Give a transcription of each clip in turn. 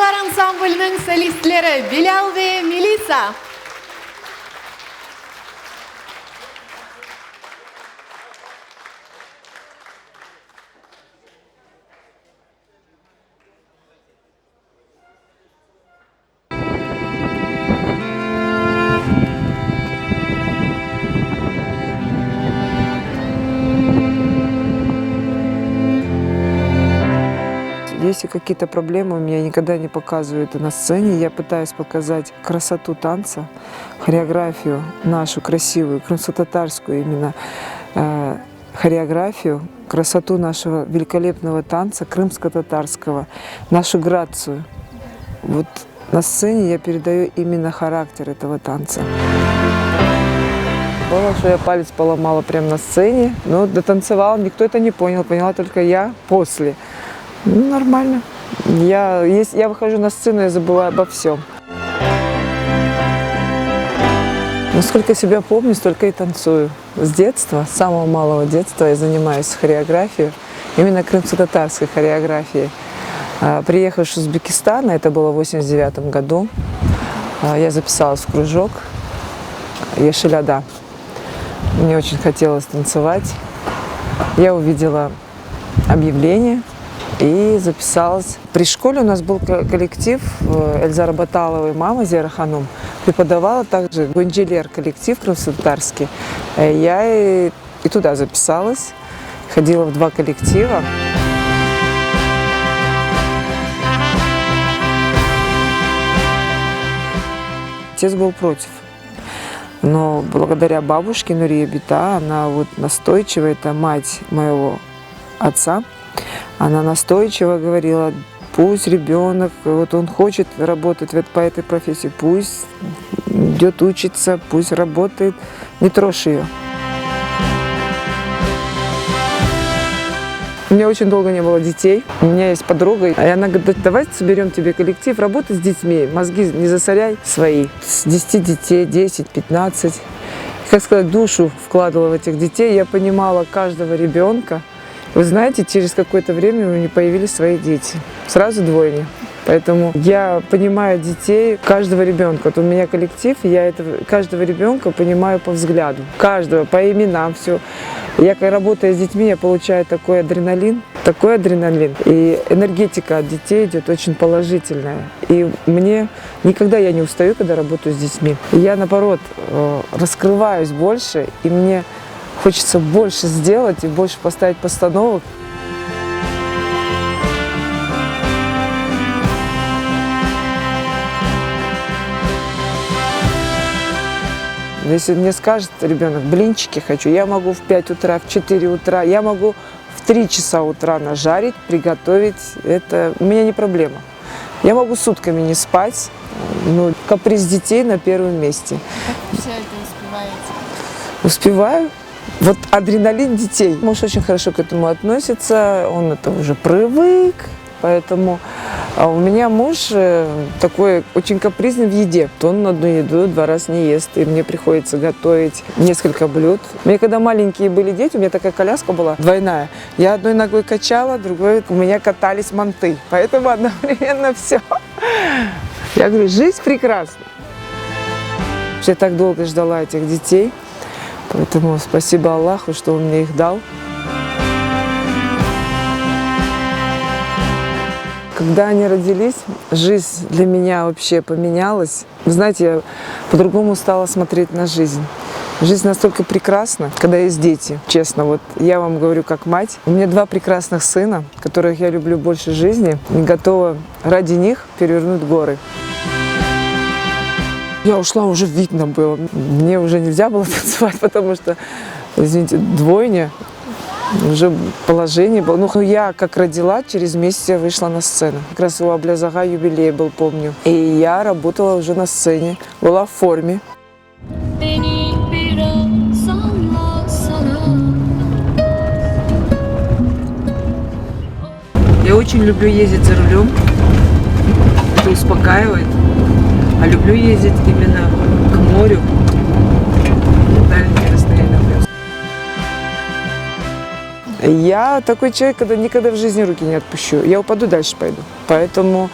Kızlar Ansamblı'nın solistleri Bilal ve Melisa. Если какие-то проблемы, у меня никогда не показываю это на сцене. Я пытаюсь показать красоту танца, хореографию нашу красивую, крымско-татарскую именно хореографию, красоту нашего великолепного танца, крымско-татарского, нашу грацию. Вот на сцене я передаю именно характер этого танца. Было, что я палец поломала прямо на сцене, но дотанцевала, никто это не понял, поняла только я после. Ну, нормально. Если я выхожу на сцену, я забываю обо всем. Насколько себя помню, столько и танцую. С детства, с самого малого детства я занимаюсь хореографией, именно крымско-татарской хореографией. Приехав из Узбекистана, это было в 1989 году, я записалась в кружок Яшиляда. Мне очень хотелось танцевать. Я увидела объявление и записалась. При школе у нас был коллектив Эльзара Баталова и мама Зера Ханум. Преподавала также Гонджелер коллектив крымско-татарский. Я и туда записалась. Ходила в 2 коллектива. Отец был против. Но благодаря бабушке Нурия Бита, она вот настойчивая, это мать моего отца, она настойчиво говорила, пусть ребенок, вот он хочет работать по этой профессии, пусть идет учиться, пусть работает, не трожь ее. У меня очень долго не было детей, у меня есть подруга, и она говорит, давай соберем тебе коллектив, работай с детьми, мозги не засоряй свои. С 10 детей, 10, 15, как сказать, душу вкладывала в этих детей, я понимала каждого ребенка. Вы знаете, через какое-то время у меня появились свои дети, сразу двойни. Поэтому я понимаю детей, каждого ребенка. Вот у меня коллектив, я каждого ребенка понимаю по взгляду, каждого, по именам, все. Я, когда работаю с детьми, я получаю такой адреналин. И энергетика от детей идет очень положительная. И мне никогда я не устаю, когда работаю с детьми. И я, наоборот, раскрываюсь больше, и мне хочется больше сделать и больше поставить постановок. Если мне скажет ребенок, блинчики хочу, я могу в 5 утра, в 4 утра, я могу в 3 часа утра нажарить, приготовить. Это у меня не проблема. Я могу сутками не спать, но каприз детей на первом месте. Как все это успеваете? Успеваю. Вот адреналин детей. Муж очень хорошо к этому относится, он это уже привык, поэтому у меня муж такой очень капризный в еде. Он одну еду 2 раза не ест, и мне приходится готовить несколько блюд. У меня когда маленькие были дети, у меня такая коляска была двойная. Я одной ногой качала, другой у меня катались манты, поэтому одновременно все. Я говорю, жизнь прекрасна. Я так долго ждала этих детей. Поэтому спасибо Аллаху, что Он мне их дал. Когда они родились, жизнь для меня вообще поменялась. Вы знаете, я по-другому стала смотреть на жизнь. Жизнь настолько прекрасна, когда есть дети. Честно, вот я вам говорю как мать. У меня 2 прекрасных сына, которых я люблю больше жизни. И готова ради них перевернуть горы. Я ушла, уже видно было. Мне уже нельзя было танцевать, потому что, извините, двойня, уже положение было. Ну, я как родила, через месяц я вышла на сцену. Как раз у Аблязага юбилей был, помню. И я работала уже на сцене, была в форме. Я очень люблю ездить за рулем. Это успокаивает. А люблю ездить именно к морю, дальние расстояния. Я такой человек, когда никогда в жизни руки не отпущу. Я упаду, дальше пойду. Поэтому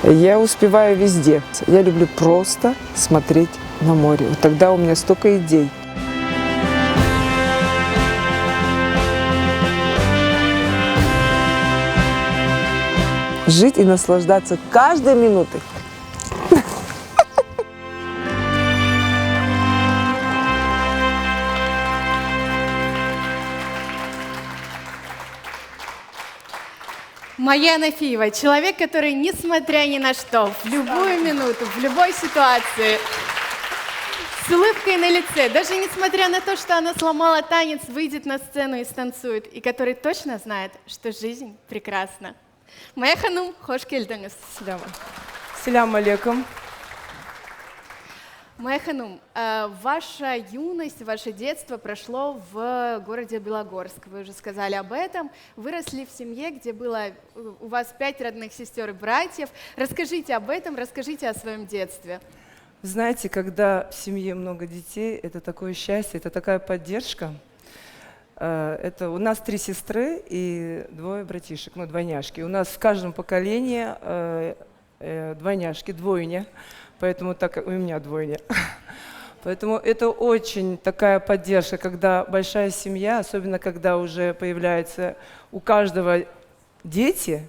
Я успеваю везде. Я люблю просто смотреть на море. Вот тогда у меня столько идей. Жить и наслаждаться каждой минутой. Майя Анафиева, человек, который, несмотря ни на что, в любую минуту, в любой ситуации, с улыбкой на лице, даже несмотря на то, что она сломала танец, выйдет на сцену и станцует, и который точно знает, что жизнь прекрасна. Майя ханум, хош келдіңіз. Селям алейкум. Майя ханум, ваша юность, ваше детство прошло в городе Белогорск. Вы уже сказали об этом. Выросли в семье, где было у вас 5 родных сестер и братьев. Расскажите об этом, расскажите о своем детстве. Знаете, когда в семье много детей, это такое счастье, это такая поддержка. Это у нас 3 сестры и 2 братишек, ну, двойняшки. У нас в каждом поколении двойняшки, двойня. Поэтому так у меня двойня. Поэтому это очень такая поддержка, когда большая семья, особенно когда уже появляются у каждого дети,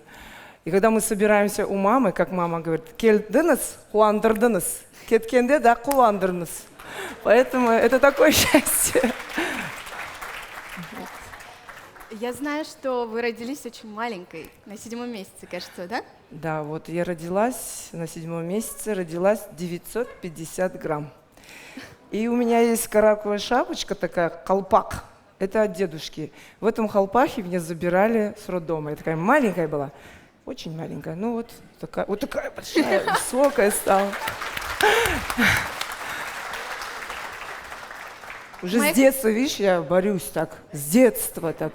и когда мы собираемся у мамы, как мама говорит, «Келдіңіз, қуандырдыңыз, кеткенде да қуандырдыңыз». Поэтому это такое счастье. Я знаю, что вы родились очень маленькой, на 7-м месяце, кажется, да? Да, вот я родилась на 7-м месяце, родилась 950 грамм. И у меня есть караковая шапочка такая, колпак, это от дедушки. В этом колпахе меня забирали с роддома. Я такая маленькая была, очень маленькая, ну вот такая большая, высокая стала. Уже с детства, видишь, я борюсь так, с детства так.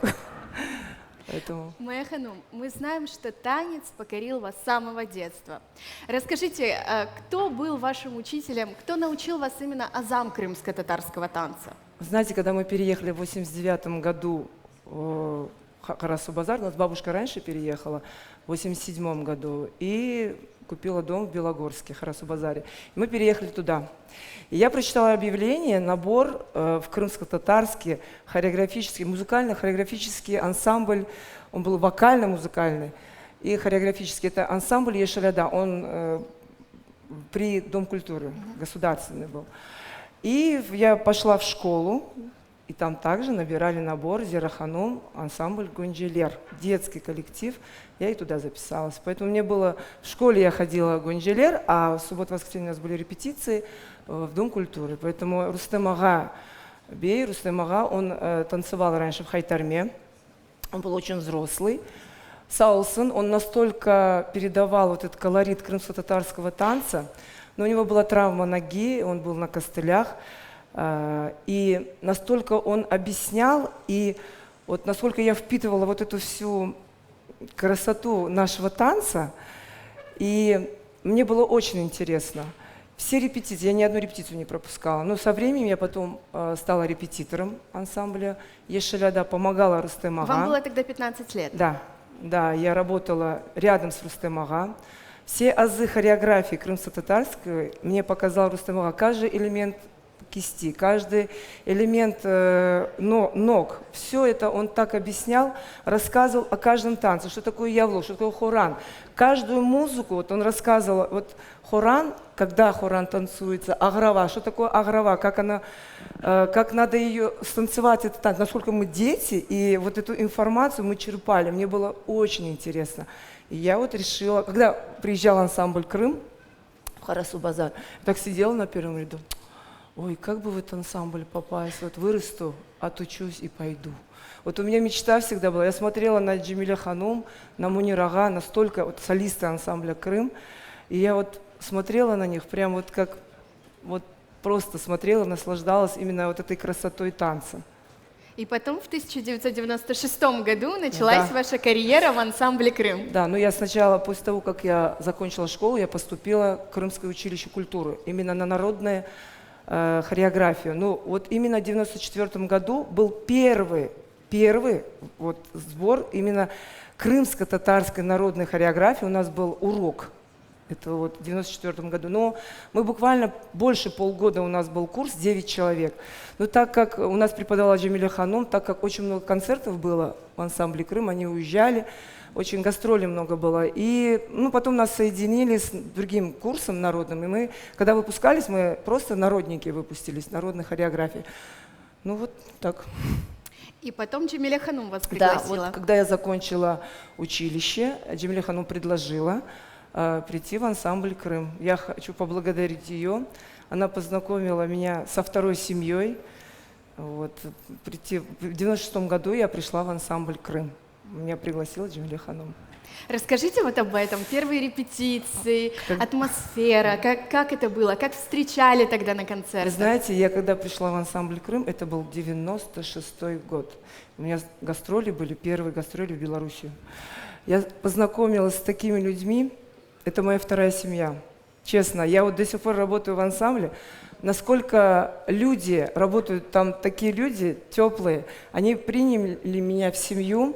Поэтому... Майя ханум, мы знаем, что танец покорил вас с самого детства. Расскажите, кто был вашим учителем, кто научил вас именно азам крымско-татарского танца? Знаете, когда мы переехали в 89-м году в Харасу-Базар, у нас бабушка раньше переехала, в 87-м году, и купила дом в Белогорске, Харасу-Базаре. Мы переехали туда. И я прочитала объявление, набор в крымско-татарский хореографический, музыкально-хореографический ансамбль. Он был вокально-музыкальный и хореографический. Это ансамбль Ешаляда, он при Дом культуры, государственный был. И я пошла в школу, и там также набирали набор Зераханум, ансамбль Гонжелер, детский коллектив. Я и туда записалась. Поэтому мне было... В школе я ходила в Гонжелер, а в субботу-воскресенье у нас были репетиции в Дом культуры. Поэтому Рустем Ага Бей, Рустем Ага, он танцевал раньше в Хайтарме. Он был очень взрослый. Саулсон, он настолько передавал вот этот колорит крымско-татарского танца, но у него была травма ноги, он был на костылях. И настолько он объяснял, и вот насколько я впитывала вот эту всю красоту нашего танца, и мне было очень интересно. Все репетиции, я ни одну репетицию не пропускала, но со временем я потом стала репетитором ансамбля Ешаляда, помогала Рустем Ага. Вам было тогда 15 лет? Да, я работала рядом с Рустем Ага. Все азы хореографии крымско-татарской мне показал Рустем Ага, каждый элемент кисти, каждый элемент ног. Все это он так объяснял, рассказывал о каждом танце, что такое явло, что такое хоран. Каждую музыку вот он рассказывал. Вот хоран, когда хоран танцуется, аграва, что такое аграва, как надо ее станцевать, этот танц, насколько мы дети, и вот эту информацию мы черпали. Мне было очень интересно. И я вот решила, когда приезжал ансамбль Крым в Харасу-Базар, так сидела на первом ряду. Ой, как бы в этот ансамбль попасть, вот вырасту, отучусь и пойду. Вот у меня мечта всегда была, я смотрела на Джемиля Ханум, на Мунир Ага, настолько вот солисты ансамбля Крым, и я вот смотрела на них, прям вот как, вот просто смотрела, наслаждалась именно вот этой красотой танца. И потом в 1996 году началась ваша карьера в ансамбле Крым. Да, но я сначала, после того, как я закончила школу, я поступила в Крымское училище культуры, именно на народное хореографию. Ну, вот именно в 1994 году был первый вот сбор именно крымско-татарской народной хореографии. У нас был урок. Это вот в 94 году. Но мы буквально больше полгода у нас был курс, 9 человек. Но так как у нас преподавала Джамиля Ханум, так как очень много концертов было в ансамбле «Крым», они уезжали, очень гастролей много было. И потом нас соединили с другим курсом народным. И мы, когда выпускались, мы просто народники выпустились, народной хореографии. Ну вот так. И потом Джамиля Ханум вас Да, пригласила. вот когда я закончила училище, Джамиля Ханум предложила прийти в ансамбль «Крым». Я хочу поблагодарить ее. Она познакомила меня со второй семьей. Вот, в 96 году я пришла в ансамбль «Крым». Меня пригласила Джамиля Ханум. Расскажите вот об этом. Первые репетиции, атмосфера, как это было, как встречали тогда на Вы концертах? знаете, я когда пришла в ансамбль «Крым», это был 96-й год. У меня гастроли были, первые гастроли в Белоруссию. Я познакомилась с такими людьми. Это моя вторая семья. Честно, я вот до сих пор работаю в ансамбле. Насколько люди работают, там такие люди теплые, они приняли меня в семью.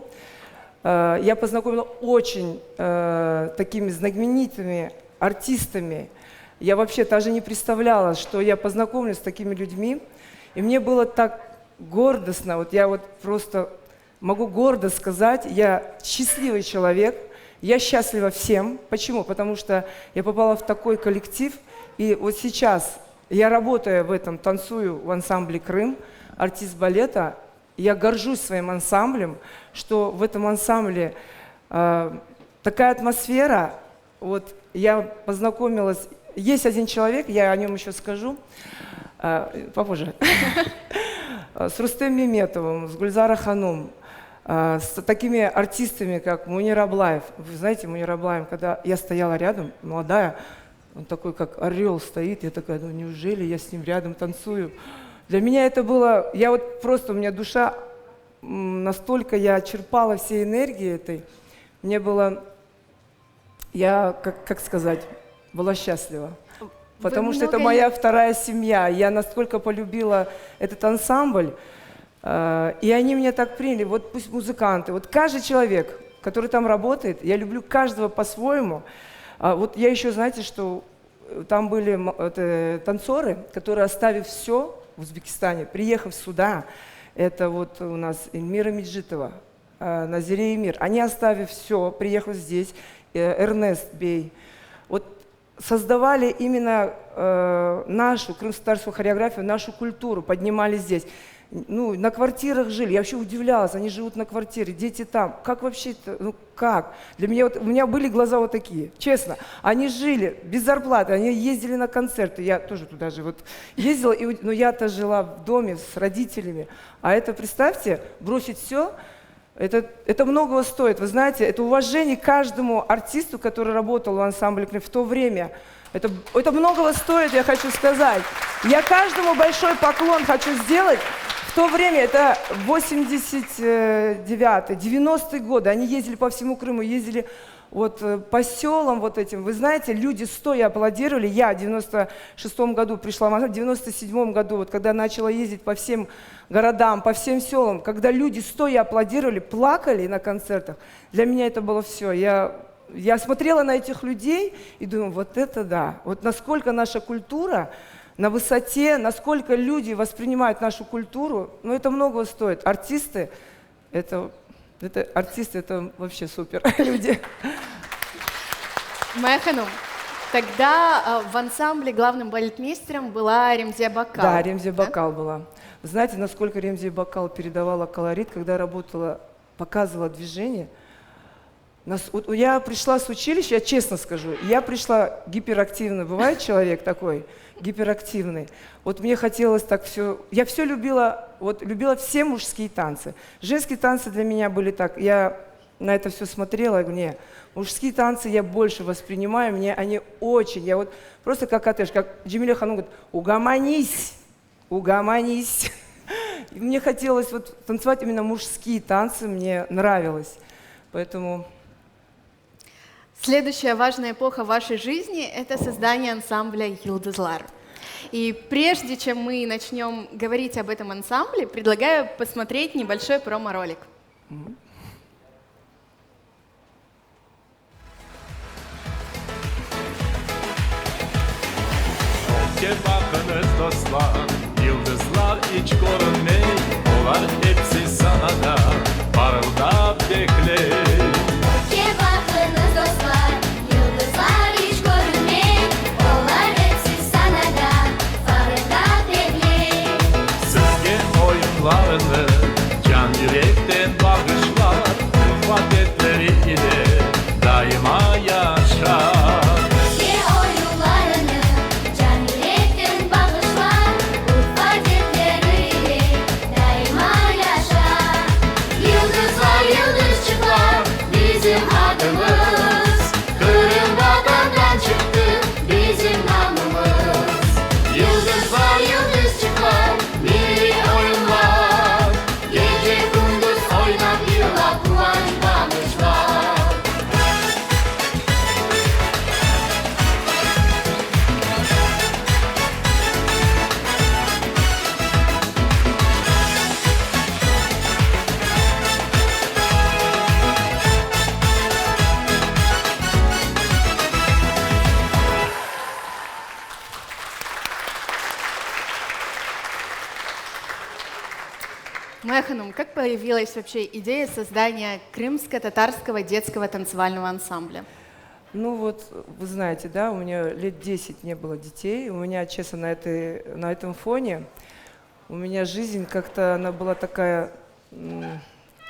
Я познакомила очень такими знаменитыми артистами. Я вообще даже не представляла, что я познакомлюсь с такими людьми. И мне было так гордостно. Вот я вот просто могу гордо сказать, я счастливый человек. Я счастлива всем. Почему? Потому что я попала в такой коллектив, и вот сейчас я работаю в этом, танцую в ансамбле «Крым», артист балета. Я горжусь своим ансамблем, что в этом ансамбле такая атмосфера. Вот я познакомилась, есть один человек, я о нем еще скажу попозже, с Рустем Меметовым, с Гульзара Ханум, с такими артистами, как Мунир Аблаев. Вы знаете, Мунир Аблаев, когда я стояла рядом, молодая, он такой, как орел стоит, я такая, ну неужели я с ним рядом танцую? Для меня это было, я вот просто, у меня душа, настолько я черпала всей энергии этой, мне было, я, как сказать, была счастлива. Потому что это моя вторая семья. Я настолько полюбила этот ансамбль, и они меня так приняли. Вот пусть музыканты, вот каждый человек, который там работает, я люблю каждого по-своему. Вот я еще, знаете, что там были танцоры, которые, оставив все в Узбекистане, приехав сюда, это вот у нас Эльмира Меджитова, Назире Эмир, они, оставив все, приехав здесь, Эрнест Бей, вот создавали именно нашу крымско-татарскую хореографию, нашу культуру, поднимали здесь. Ну, на квартирах жили, я вообще удивлялась, они живут на квартире, дети там, как вообще это, ну как? Для меня, вот, у меня были глаза вот такие, честно, они жили без зарплаты, они ездили на концерты, я тоже туда же вот ездила, но я-то жила в доме с родителями, а это, представьте, бросить все, это многого стоит, вы знаете, это уважение каждому артисту, который работал в ансамбле в то время. Это многого стоит, я хочу сказать. Я каждому большой поклон хочу сделать. В то время, это 89-й, 90-е годы, они ездили по всему Крыму, ездили вот по селам вот этим. Вы знаете, люди стоя аплодировали. Я в 96-м году пришла, в 97-м году, вот когда начала ездить по всем городам, по всем селам, когда люди стоя аплодировали, плакали на концертах, для меня это было все. Я смотрела на этих людей и думаю, вот это да, вот насколько наша культура на высоте, насколько люди воспринимают нашу культуру, ну это многого стоит. Артисты, это вообще супер люди. Майя Ханум, тогда в ансамбле главным балетмейстером была Ремзия Бакал. Да, Ремзия Бакал была. Вы знаете, насколько Ремзия Бакал передавала колорит, когда работала, показывала движение. Я пришла с училища, я честно скажу, я пришла гиперактивно. Бывает человек такой, гиперактивный. Вот мне хотелось так все, я все любила, вот любила все мужские танцы. Женские танцы для меня были так, я на это все смотрела, мне мужские танцы я больше воспринимаю, мне они очень, я вот просто как коттедж, как Джамиля Ханум говорит, угомонись, угомонись. И мне хотелось вот танцевать именно мужские танцы, мне нравилось, поэтому... Следующая важная эпоха в вашей жизни – это создание ансамбля «Йылдызлар». И прежде чем мы начнем говорить об этом ансамбле, предлагаю посмотреть небольшой промо-ролик. Sizce bakınız dostlar, yıldızlar hiç görünmey. Onlar hepsi sana da parıldap bekler. Ki bakınız dostlar, yıldızlar hiç görünmey. Onlar hepsi sana da farkında bekler. Sizce oyunlarını can yürekten bağışlar. Vakitleri ile daima yaşar. Ki oyunlarını can yürekten bağışlar. Faziletleriyle daima yaşar. Yıldızlar, yıldızcıklar bizim adımız. Kırım vatandan çıktı bizim namımız. Yıldızlar, yıldızcıklar milli oyunlar. Gece gündüz oynap yıla kıvanç bağışlar. Майя Ханум, как появилась вообще идея создания крымско-татарского детского танцевального ансамбля? Ну вот, вы знаете, да, у меня лет 10 не было детей. У меня, честно, на этом фоне, у меня жизнь как-то, она была такая,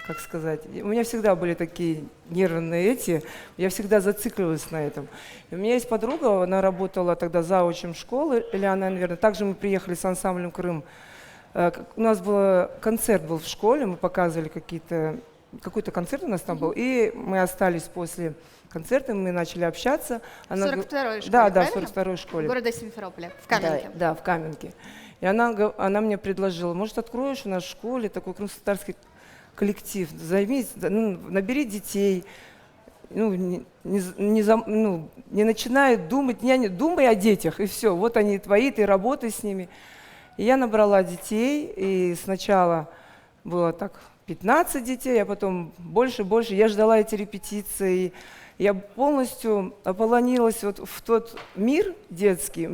как сказать, у меня всегда были такие нервные я всегда зацикливалась на этом. И у меня есть подруга, она работала тогда заучем школы, или она, наверное, также мы приехали с ансамблем «Крым». У нас концерт был в школе, мы показывали какой-то концерт у нас там был, и мы остались после концерта, мы начали общаться. В 42-й школе, Да, правильно? в 42-й школе. Города Симферополя, в Каменке. Да, в Каменке. И она мне предложила, может, откроешь у нас в школе такой крымско-татарский коллектив, займись, набери детей, не начинай думать, не думай о детях, и все, вот они твои, ты работай с ними. И я набрала детей, и сначала было так 15 детей, а потом больше. Я ждала эти репетиции. Я полностью ополонилась вот в тот мир детский.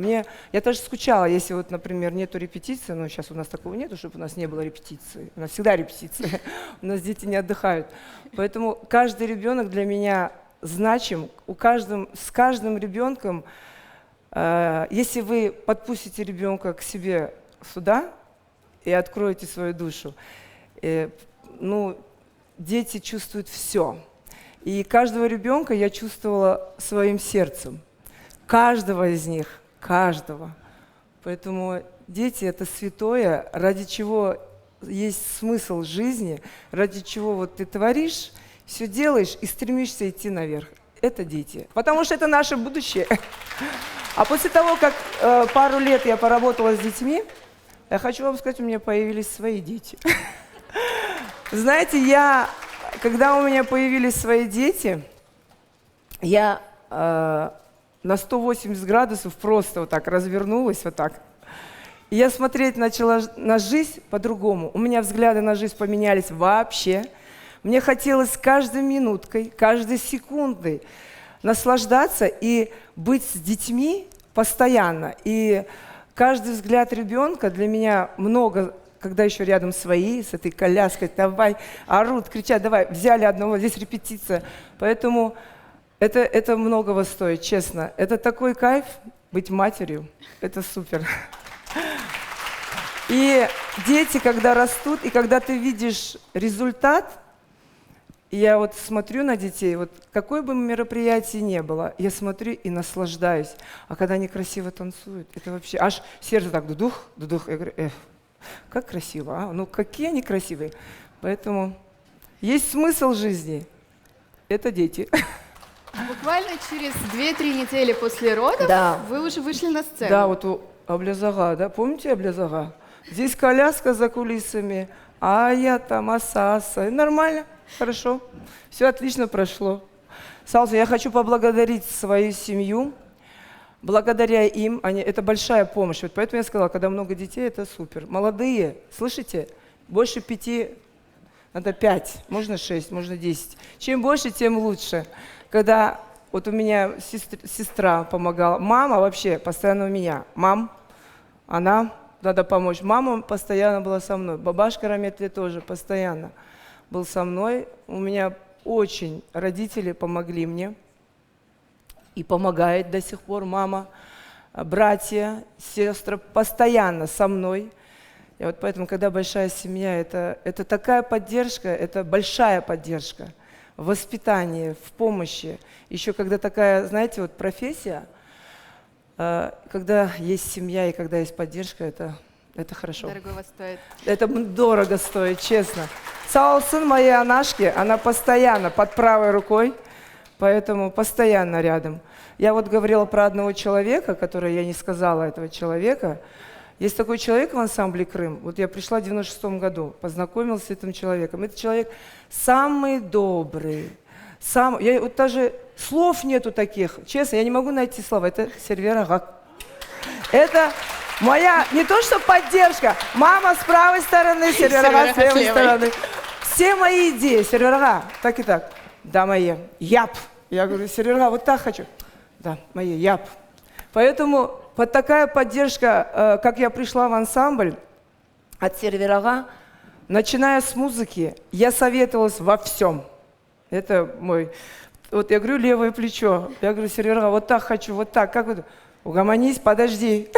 Я даже скучала, если вот, например, нету репетиции, но сейчас у нас такого нету, чтобы у нас не было репетиции. У нас всегда репетиции, у нас дети не отдыхают. Поэтому каждый ребенок для меня значим. С каждым ребенком, если вы подпустите ребенка к себе сюда и откроете свою душу, дети чувствуют все. И каждого ребенка я чувствовала своим сердцем. Каждого из них, каждого. Поэтому дети — это святое, ради чего есть смысл жизни, ради чего вот ты творишь, все делаешь и стремишься идти наверх. Это дети. Потому что это наше будущее. А после того, как пару лет я поработала с детьми, я хочу вам сказать, у меня появились свои дети. Знаете, когда у меня появились свои дети, я на 180 градусов просто вот так развернулась, вот так. И я смотреть начала на жизнь по-другому. У меня взгляды на жизнь поменялись вообще. Мне хотелось каждой минуткой, каждой секундой наслаждаться и быть с детьми постоянно. И каждый взгляд ребенка для меня много, когда еще рядом свои, с этой коляской, давай, орут, кричат, давай, взяли одного, здесь репетиция. Поэтому это многого стоит, честно. Это такой кайф быть матерью, это супер. И дети, когда растут, и когда ты видишь результат, я вот смотрю на детей, вот какое бы мероприятие ни было, я смотрю и наслаждаюсь. А когда они красиво танцуют, это вообще аж сердце так дудух. Я говорю, как красиво, а? Ну какие они красивые. Поэтому есть смысл жизни. Это дети. Буквально через 2-3 недели после родов вы уже вышли на сцену. Да, вот у Аблязага, да, помните Аблязага? Здесь коляска за кулисами, а я там асаса. Нормально, хорошо, все отлично прошло. Салса, я хочу поблагодарить свою семью. Благодаря им, это большая помощь. Вот поэтому я сказала, когда много детей, это супер. Молодые, слышите, больше 5, надо 5, можно 6, можно 10. Чем больше, тем лучше. Когда вот у меня сестра помогала, мама вообще постоянно у меня. Мам, надо помочь. Мама постоянно была со мной. Бабашка Раметли тоже постоянно был со мной. У меня очень родители помогли мне. И помогает до сих пор мама, братья, сестры постоянно со мной. И вот поэтому, когда большая семья, это такая поддержка, это большая поддержка в воспитании, в помощи. Еще когда такая, знаете, вот профессия, когда есть семья и когда есть поддержка, это хорошо. Дорогого стоит. Это дорого стоит, честно. Саул, сын моей Анашки, она постоянно под правой рукой, поэтому постоянно рядом. Я вот говорила про одного человека, который я не сказала этого человека. Есть такой человек в ансамбле «Крым». Вот я пришла в 96-м году, познакомилась с этим человеком. Этот человек самый добрый. Вот даже слов нету таких. Честно, я не могу найти слова. Это Сервер Ага. Это моя, не то что поддержка, мама с правой стороны, Сервер Ага с левой стороны. Все мои идеи, Сервер Ага, так и так. Да, мои, яп. Я говорю, Сервер Ага, вот так хочу. Да, мои, яп. Поэтому вот такая поддержка, как я пришла в ансамбль от Сервер Ага, начиная с музыки, я советовалась во всем. Это мой, вот я говорю, левое плечо. Я говорю, Сервер Ага, вот так хочу, вот так. Как вы? Угомонись, подожди.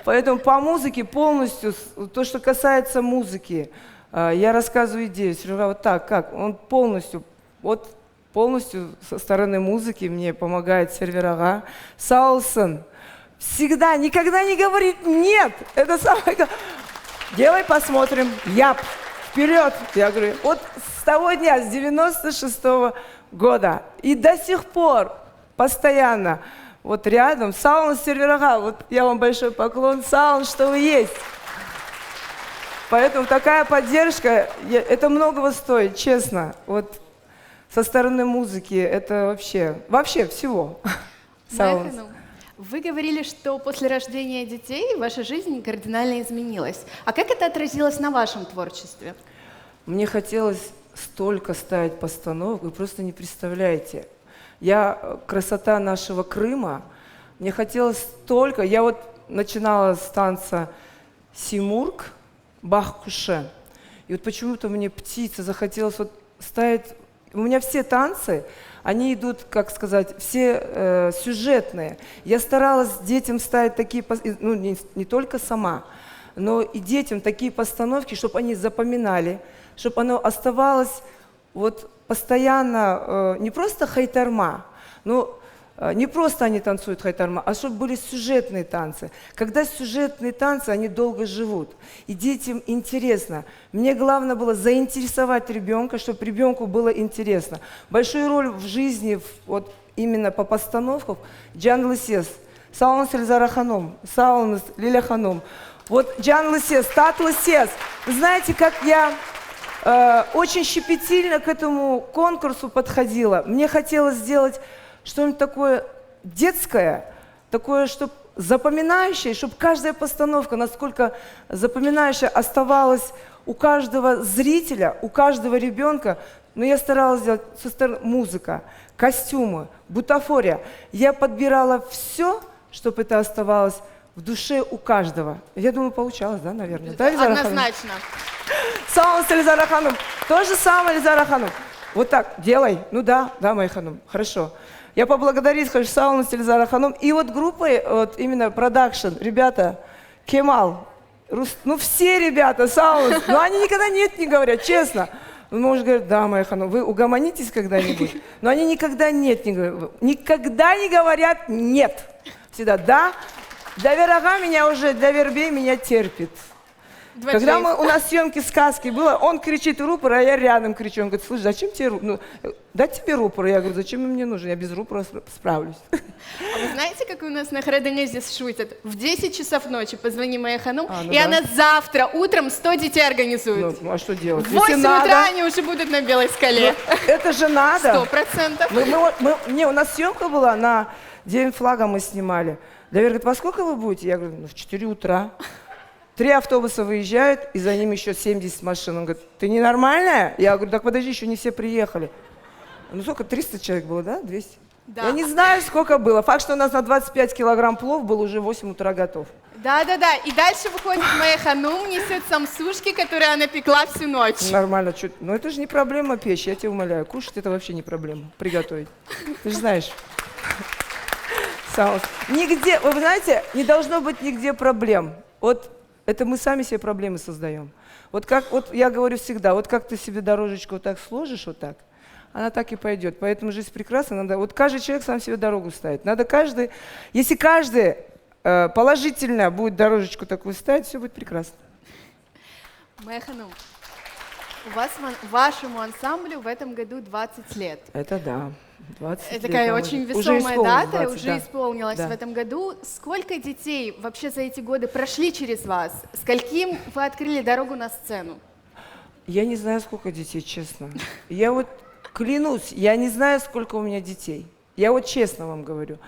Поэтому по музыке полностью, то, что касается музыки, я рассказываю идею. Сервер Ага, вот так, как? Он полностью со стороны музыки мне помогает Сервер Ага. Саулсон всегда, никогда не говорит «нет». Это самое... Делай, посмотрим. Яп. Вперед. Я говорю, вот с того дня, с 96-го года. И до сих пор постоянно вот рядом. Саун Сервер Ага, вот я вам большой поклон. Саун, что вы есть. Поэтому такая поддержка, это многого стоит, честно. Вот со стороны музыки это вообще всего. Майя Ханум, вы говорили, что после рождения детей ваша жизнь кардинально изменилась. А как это отразилось на вашем творчестве? Мне хотелось столько ставить постановок, вы просто не представляете. Красота нашего Крыма, мне хотелось столько. Я вот начинала с танца Симург, Бах-Куше. И вот почему-то мне птица захотелось вот ставить. У меня все танцы, они идут, как сказать, все сюжетные. Я старалась детям ставить такие, ну не только сама, но и детям такие постановки, чтобы они запоминали, чтобы оно оставалось вот постоянно, не просто хайтарма, но не просто они танцуют хайтарма, а чтобы были сюжетные танцы. Когда сюжетные танцы, они долго живут. И детям интересно. Мне главное было заинтересовать ребенка, чтобы ребенку было интересно. Большую роль в жизни, вот именно по постановкам, Джан Лысес, Саун Сельзара Ханом, Саун Лиля Ханом. Вот Джан Лысес, Тат Лысес. Вы знаете, как я очень щепетильно к этому конкурсу подходила. Мне хотелось сделать что-нибудь такое детское, такое, чтобы запоминающее, чтобы каждая постановка, насколько запоминающая, оставалась у каждого зрителя, у каждого ребенка. Но я старалась сделать музыка, костюмы, бутафория. Я подбирала все, чтобы это оставалось в душе у каждого. Я думаю, получалось, да, наверное? Да, однозначно. Саун Эльзара Ханум. То же самое, Эльзара Ханум. Вот так, делай. Ну да, Майя Ханум, хорошо. Я поблагодарить хочу Сауну Эльзара Ханум. И вот группой, вот именно продакшн, ребята, Кемал, ну все ребята, Саунус, но они никогда нет не говорят, честно. Муж говорит, да, Майя Ханум, вы угомонитесь когда-нибудь? Но они никогда нет не говорят. Никогда не говорят нет. Всегда да. Давер Ага меня уже, Давер Бей меня терпит. Когда у нас съемки сказки было, он кричит рупор, а я рядом кричу. Он говорит, слушай, зачем тебе рупор? Ну, дать тебе рупор. Я говорю, зачем мне нужен? Я без рупора справлюсь. А вы знаете, как у нас на Хредене здесь шутят? В 10 часов ночи позвони Майя Ханум, и да. она завтра утром 100 детей организует. Ну, а что делать? В 8 утра они уже будут на Белой скале. Это же надо. 100%. У нас съемка была, на День флага мы снимали. Давер говорит, во сколько вы будете? Я говорю, в 4 утра. 3 автобуса выезжают, и за ним еще 70 машин. Он говорит, ты ненормальная? Я говорю, так подожди, еще не все приехали. Ну сколько, 300 человек было, да? 200? Да. Я не знаю, сколько было. Факт, что у нас на 25 килограмм плов был уже в 8 утра готов. Да-да-да, и дальше выходит моя ханум, несет самсушки, которые она пекла всю ночь. Нормально, но это же не проблема печь, я тебя умоляю. Кушать это вообще не проблема, приготовить. Ты же знаешь. Нигде, вы знаете, не должно быть нигде проблем. Вот это мы сами себе проблемы создаем. Вот как, вот я говорю всегда, вот как ты себе дорожечку вот так сложишь, вот так, она так и пойдет. Поэтому жизнь прекрасна, надо, вот каждый человек сам себе дорогу ставит. Надо каждый, если каждый положительно будет дорожечку такую ставить, все будет прекрасно. Моя ханум, вашему ансамблю в этом году 20 лет. Это да. 20 Это лет такая нам очень уже весомая исполнилось дата, 20, уже да. исполнилась Да. в этом году. Сколько детей вообще за эти годы прошли через вас? Скольким вы открыли дорогу на сцену? Я не знаю, сколько детей, честно. Я вот клянусь, я не знаю, сколько у меня детей. Я вот честно вам говорю.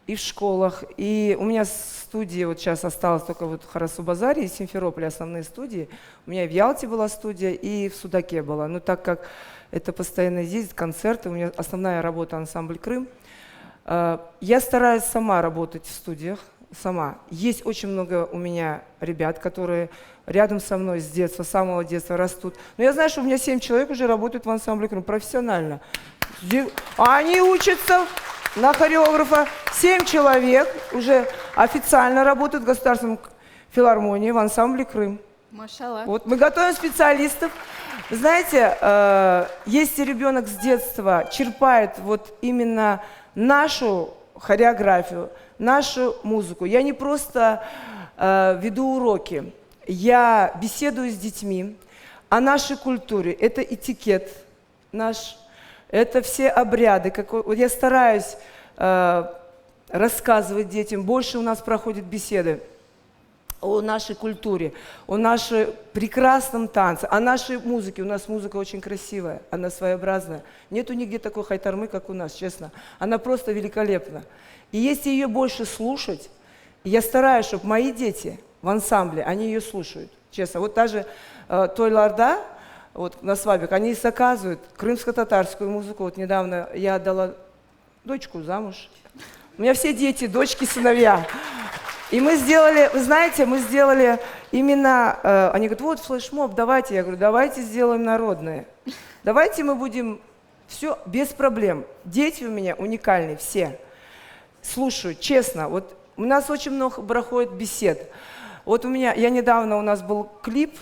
И в школах, и у меня студии, вот сейчас осталось только вот в Харасу-Базаре и в Симферополе основные студии. У меня и в Ялте была студия, и в Судаке была. Но так как это постоянно ездит, концерты, у меня основная работа ансамбль «Крым». Я стараюсь сама работать в студиях, сама. Есть очень много у меня ребят, которые рядом со мной с детства, с самого детства растут. Но я знаю, что у меня 7 человек уже работают в ансамбле «Крым» профессионально. Они учатся на хореографа. 7 человек уже официально работают в Государственной филармонии в ансамбле «Крым». Машаллах. Вот мы готовим специалистов. Вы знаете, если ребенок с детства черпает вот именно нашу хореографию, нашу музыку, я не просто веду уроки, я беседую с детьми о нашей культуре. Это этикет наш, это все обряды. Вот я стараюсь рассказывать детям. Больше у нас проходят беседы о нашей культуре, о нашем прекрасном танце, о нашей музыке. У нас музыка очень красивая, она своеобразная. Нету нигде такой хайтармы, как у нас, честно. Она просто великолепна. И если ее больше слушать, я стараюсь, чтобы мои дети в ансамбле, они ее слушают, честно. Вот даже тойларда, вот на свадьбах, они заказывают крымско-татарскую музыку. Вот недавно я отдала дочку замуж. У меня все дети, дочки, сыновья. И мы сделали, вы знаете, мы сделали именно, они говорят, вот флешмоб, давайте. Я говорю, давайте сделаем народное. Давайте мы будем, все без проблем. Дети у меня уникальные, все. Слушают, честно. Вот у нас очень много проходит бесед. Вот у нас был клип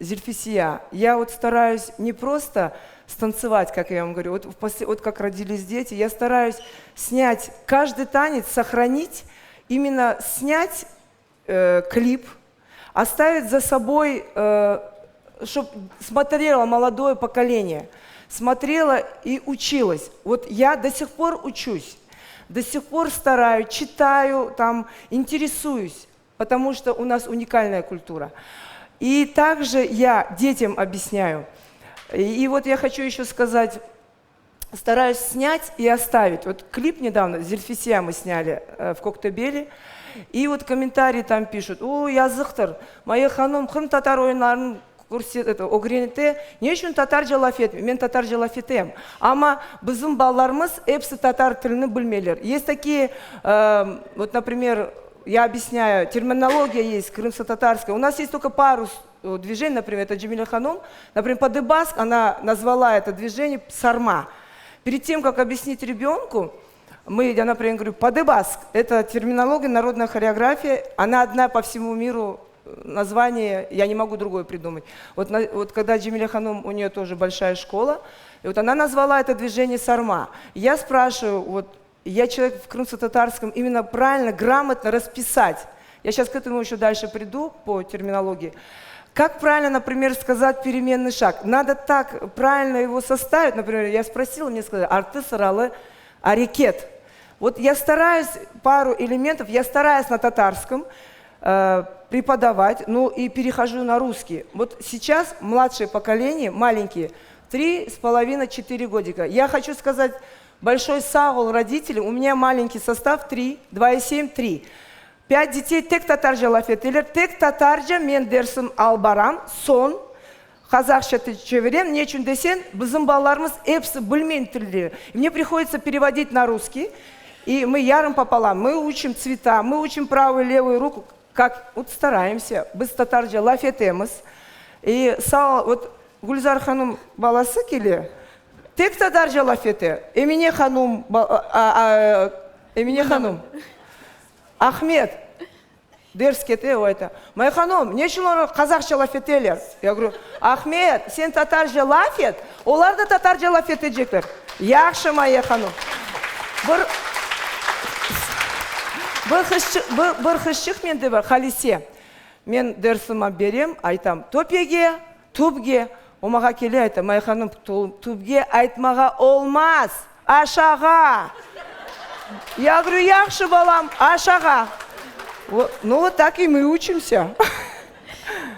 «Зельфисия». Я вот стараюсь не просто станцевать, как я вам говорю, вот как родились дети, я стараюсь снять каждый танец, сохранить, именно снять клип, оставить за собой, чтобы смотрело молодое поколение, смотрело и училось. Вот я до сих пор учусь, до сих пор стараюсь, читаю, там, интересуюсь, потому что у нас уникальная культура. И также я детям объясняю. И вот я хочу еще сказать, стараюсь снять и оставить. Вот клип недавно, «Зельфисия» мы сняли в Коктебеле. И вот комментарии там пишут, о, языктыр, моя ханым хым татар ойынларын огренте, не үшін татар жалаф етмеймін, мен татар жалаф етем. Ама біздің балаларымыз эпсы татар тіліні білмейлер. Есть такие, вот, например, я объясняю, терминология есть крымско-татарская. У нас есть только пару движений, например, это Джамиля Ханум. Например, Падыбаск, она назвала это движение сарма. Перед тем, как объяснить ребенку, я, например, говорю, Падыбаск, это терминология, народная хореография, она одна по всему миру, название, я не могу другое придумать. Вот когда Джамиля Ханум, у нее тоже большая школа, и вот она назвала это движение сарма. Я спрашиваю, вот, я человек в крымско-татарском, именно правильно, грамотно расписать. Я сейчас к этому еще дальше приду по терминологии. Как правильно, например, сказать переменный шаг? Надо так правильно его составить. Например, я спросила, мне сказали, арты саралы арикет. Вот я стараюсь, пару элементов, я стараюсь на татарском преподавать, ну и перехожу на русский. Вот сейчас младшее поколение, маленькие, 3,5-4 годика. Я хочу сказать большой сагул родителям, у меня маленький состав 3, 2,7, 3. 5 детей тек татаржа лафетелер, тек татаржа мен дерсім албарам, сон, қазақша чеверен, нечун десен, біздің балаларымыз эпсы білмейді тілдері. Мне приходится переводить на русский, И мы ярым пополам, мы учим цвета, мы учим правую и левую руку, как вот стараемся, біз татарша лаф етеміз. И вот Гүлзар ханым баласы келе, тек татарша лаф ете, Эмине ханым, Ахмет, дерскете ойта. Май ханым, не үшін олар қазақша лаф етелер? Я говорю, Ахмет, сен татарша лаф ет, олар да татарша лаф етежектер. Яқшы май ханым. Бір хыщық менде бар, Халисе. Мен дәрсіма берем, айтам, топеге, тупге. Омаға келе айтам, май ханым, тупге айтмаға олмаз, ашаға. Я говорю, яқшы балам, ашаға. Ну вот так и мы учимся.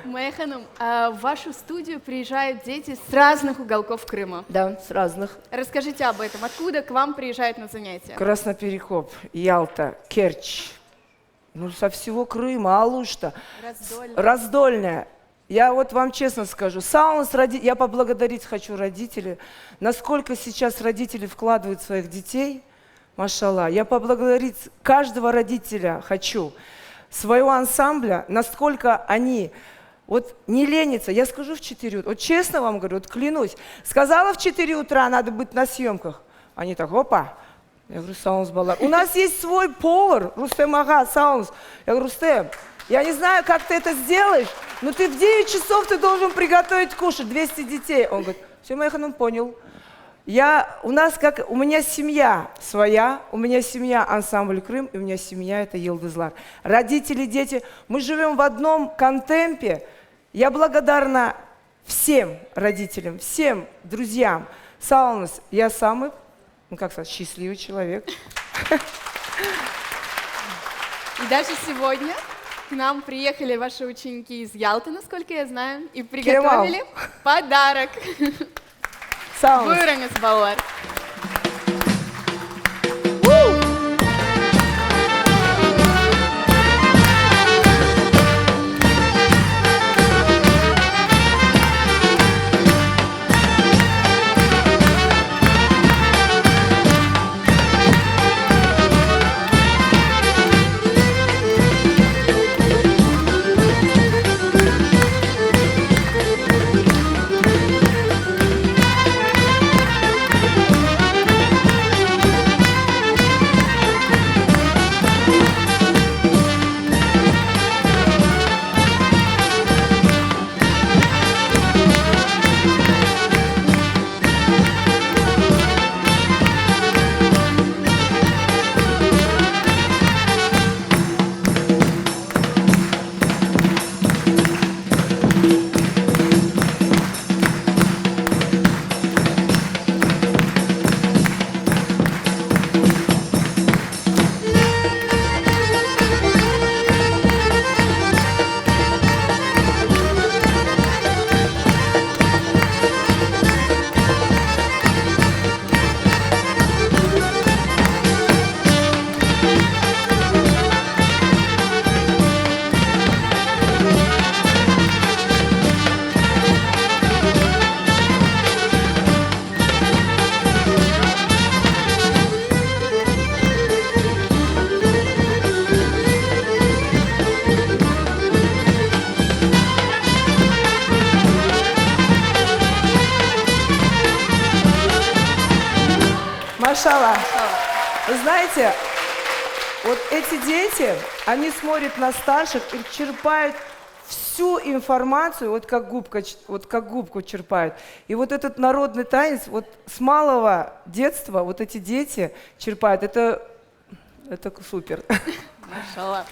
Майя Ханум, а в вашу студию приезжают дети с разных уголков Крыма. Да, с разных. Расскажите об этом. Откуда к вам приезжают на занятия? Красноперекоп, Ялта, Керчь. Ну, со всего Крыма, Алушта. Раздольная. Я вот вам честно скажу, я поблагодарить хочу родителей, насколько сейчас родители вкладывают в своих детей, машалла. Я поблагодарить каждого родителя хочу, своего ансамбля, насколько они вот не ленятся. Я скажу в 4 утра, вот честно вам говорю, вот клянусь, сказала в 4 утра надо быть на съемках. Они так, опа. Я говорю, Саунс Балар. У нас есть свой повар, Рустем Ага, Саунс. Я говорю, Рустем, я не знаю, как ты это сделаешь, но ты в 9 часов ты должен приготовить кушать, 200 детей. Он говорит, все, Майя Ханум, понял. У меня семья своя, у меня семья ансамбль Крым, и у меня семья это Йылдызлар. Родители, дети, мы живем в одном контемпе. Я благодарна всем родителям, всем друзьям. Саунс, я самый, счастливый человек. И даже сегодня к нам приехали ваши ученики из Ялты, насколько я знаю, и приготовили подарок. Buyurunuz ballar. Машалла. Вы знаете, вот эти дети, они смотрят на старших и черпают всю информацию, вот как губку черпают. И вот этот народный танец, вот с малого детства вот эти дети черпают. Это супер. Машалла.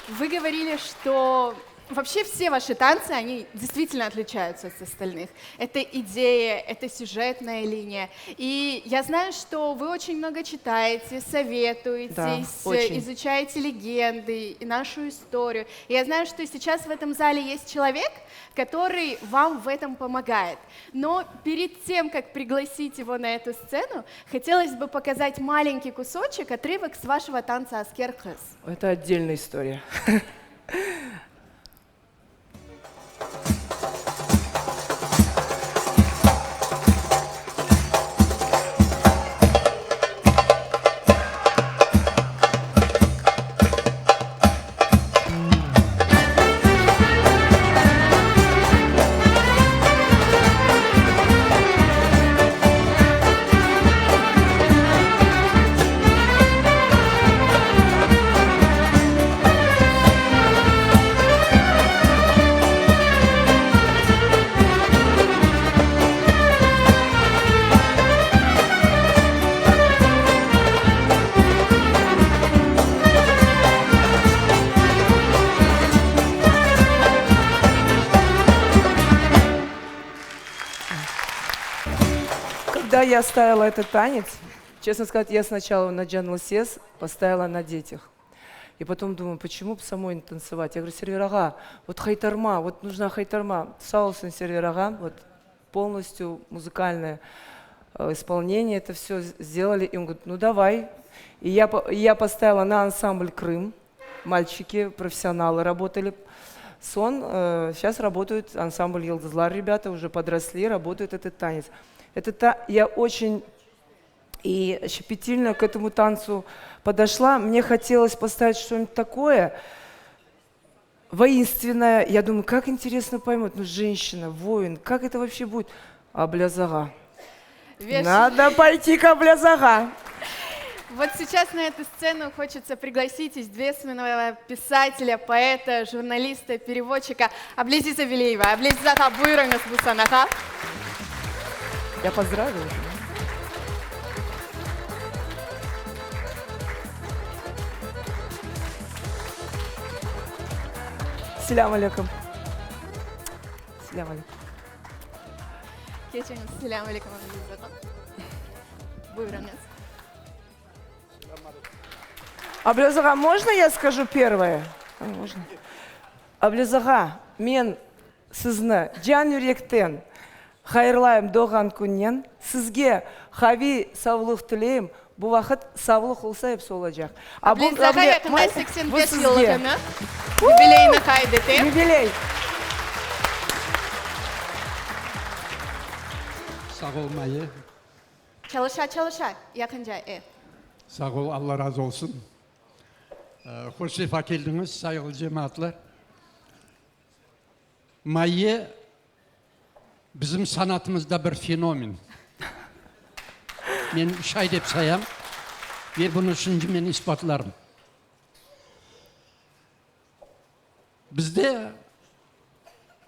Вы говорили, что вообще все ваши танцы, они действительно отличаются от остальных. Это идея, это сюжетная линия. И я знаю, что вы очень много читаете, советуетесь, да, изучаете легенды и нашу историю. И я знаю, что сейчас в этом зале есть человек, который вам в этом помогает. Но перед тем, как пригласить его на эту сцену, хотелось бы показать маленький кусочек, отрывок с вашего танца Аскер Кыз. Это отдельная история. когда я ставила этот танец, честно сказать, я сначала на Джан Лысес поставила на детях. И потом думаю, почему бы самой не танцевать? Я говорю, сервер-ага, вот хайтарма, вот нужна хайтарма. Саусын сервер-ага, вот полностью музыкальное исполнение, это все сделали. И он говорит, ну давай. И я поставила на ансамбль «Крым». Мальчики, профессионалы работали. Сейчас работают ансамбль «Йылдызлар», ребята уже подросли, работают этот танец. Я очень и щепетильно к этому танцу подошла. Мне хотелось поставить что-нибудь такое воинственное. Я думаю, как интересно поймут, ну женщина, воин, как это вообще будет? Аблязага. Надо пойти к Аблязага. Вот сейчас на эту сцену хочется пригласить известного писателя, поэта, журналиста, переводчика Аблезиз Авелиева. Аблезизаға buyurыңыз bu sanaға. Я поздравила. Селям алейкум. Селям алейкум. Geçiniz. Selamun aleyküm Ablezizаға. Buyurыңыз. Аблязага, можно я скажу первое? Можно. Аблязага, мен сізні жан жүректен хайырлайым доған күннен, сізге хави саулық тілейім, бұл вақыт саулық олса еп солacak. Аблезизаға yakında 85 yıllıkını юбилейні kaydetti. Юбилей. Sağ ol Mayı. Çalışa yakınca. Sağ ol, Allah razı olsun. Hoş sefa geldiniz, saygılı cemaatler. Mayı bizim sanatımızda bir fenomen. Ben şahit hep sayam ve bunu şimdi ben ispatlarım. Bizde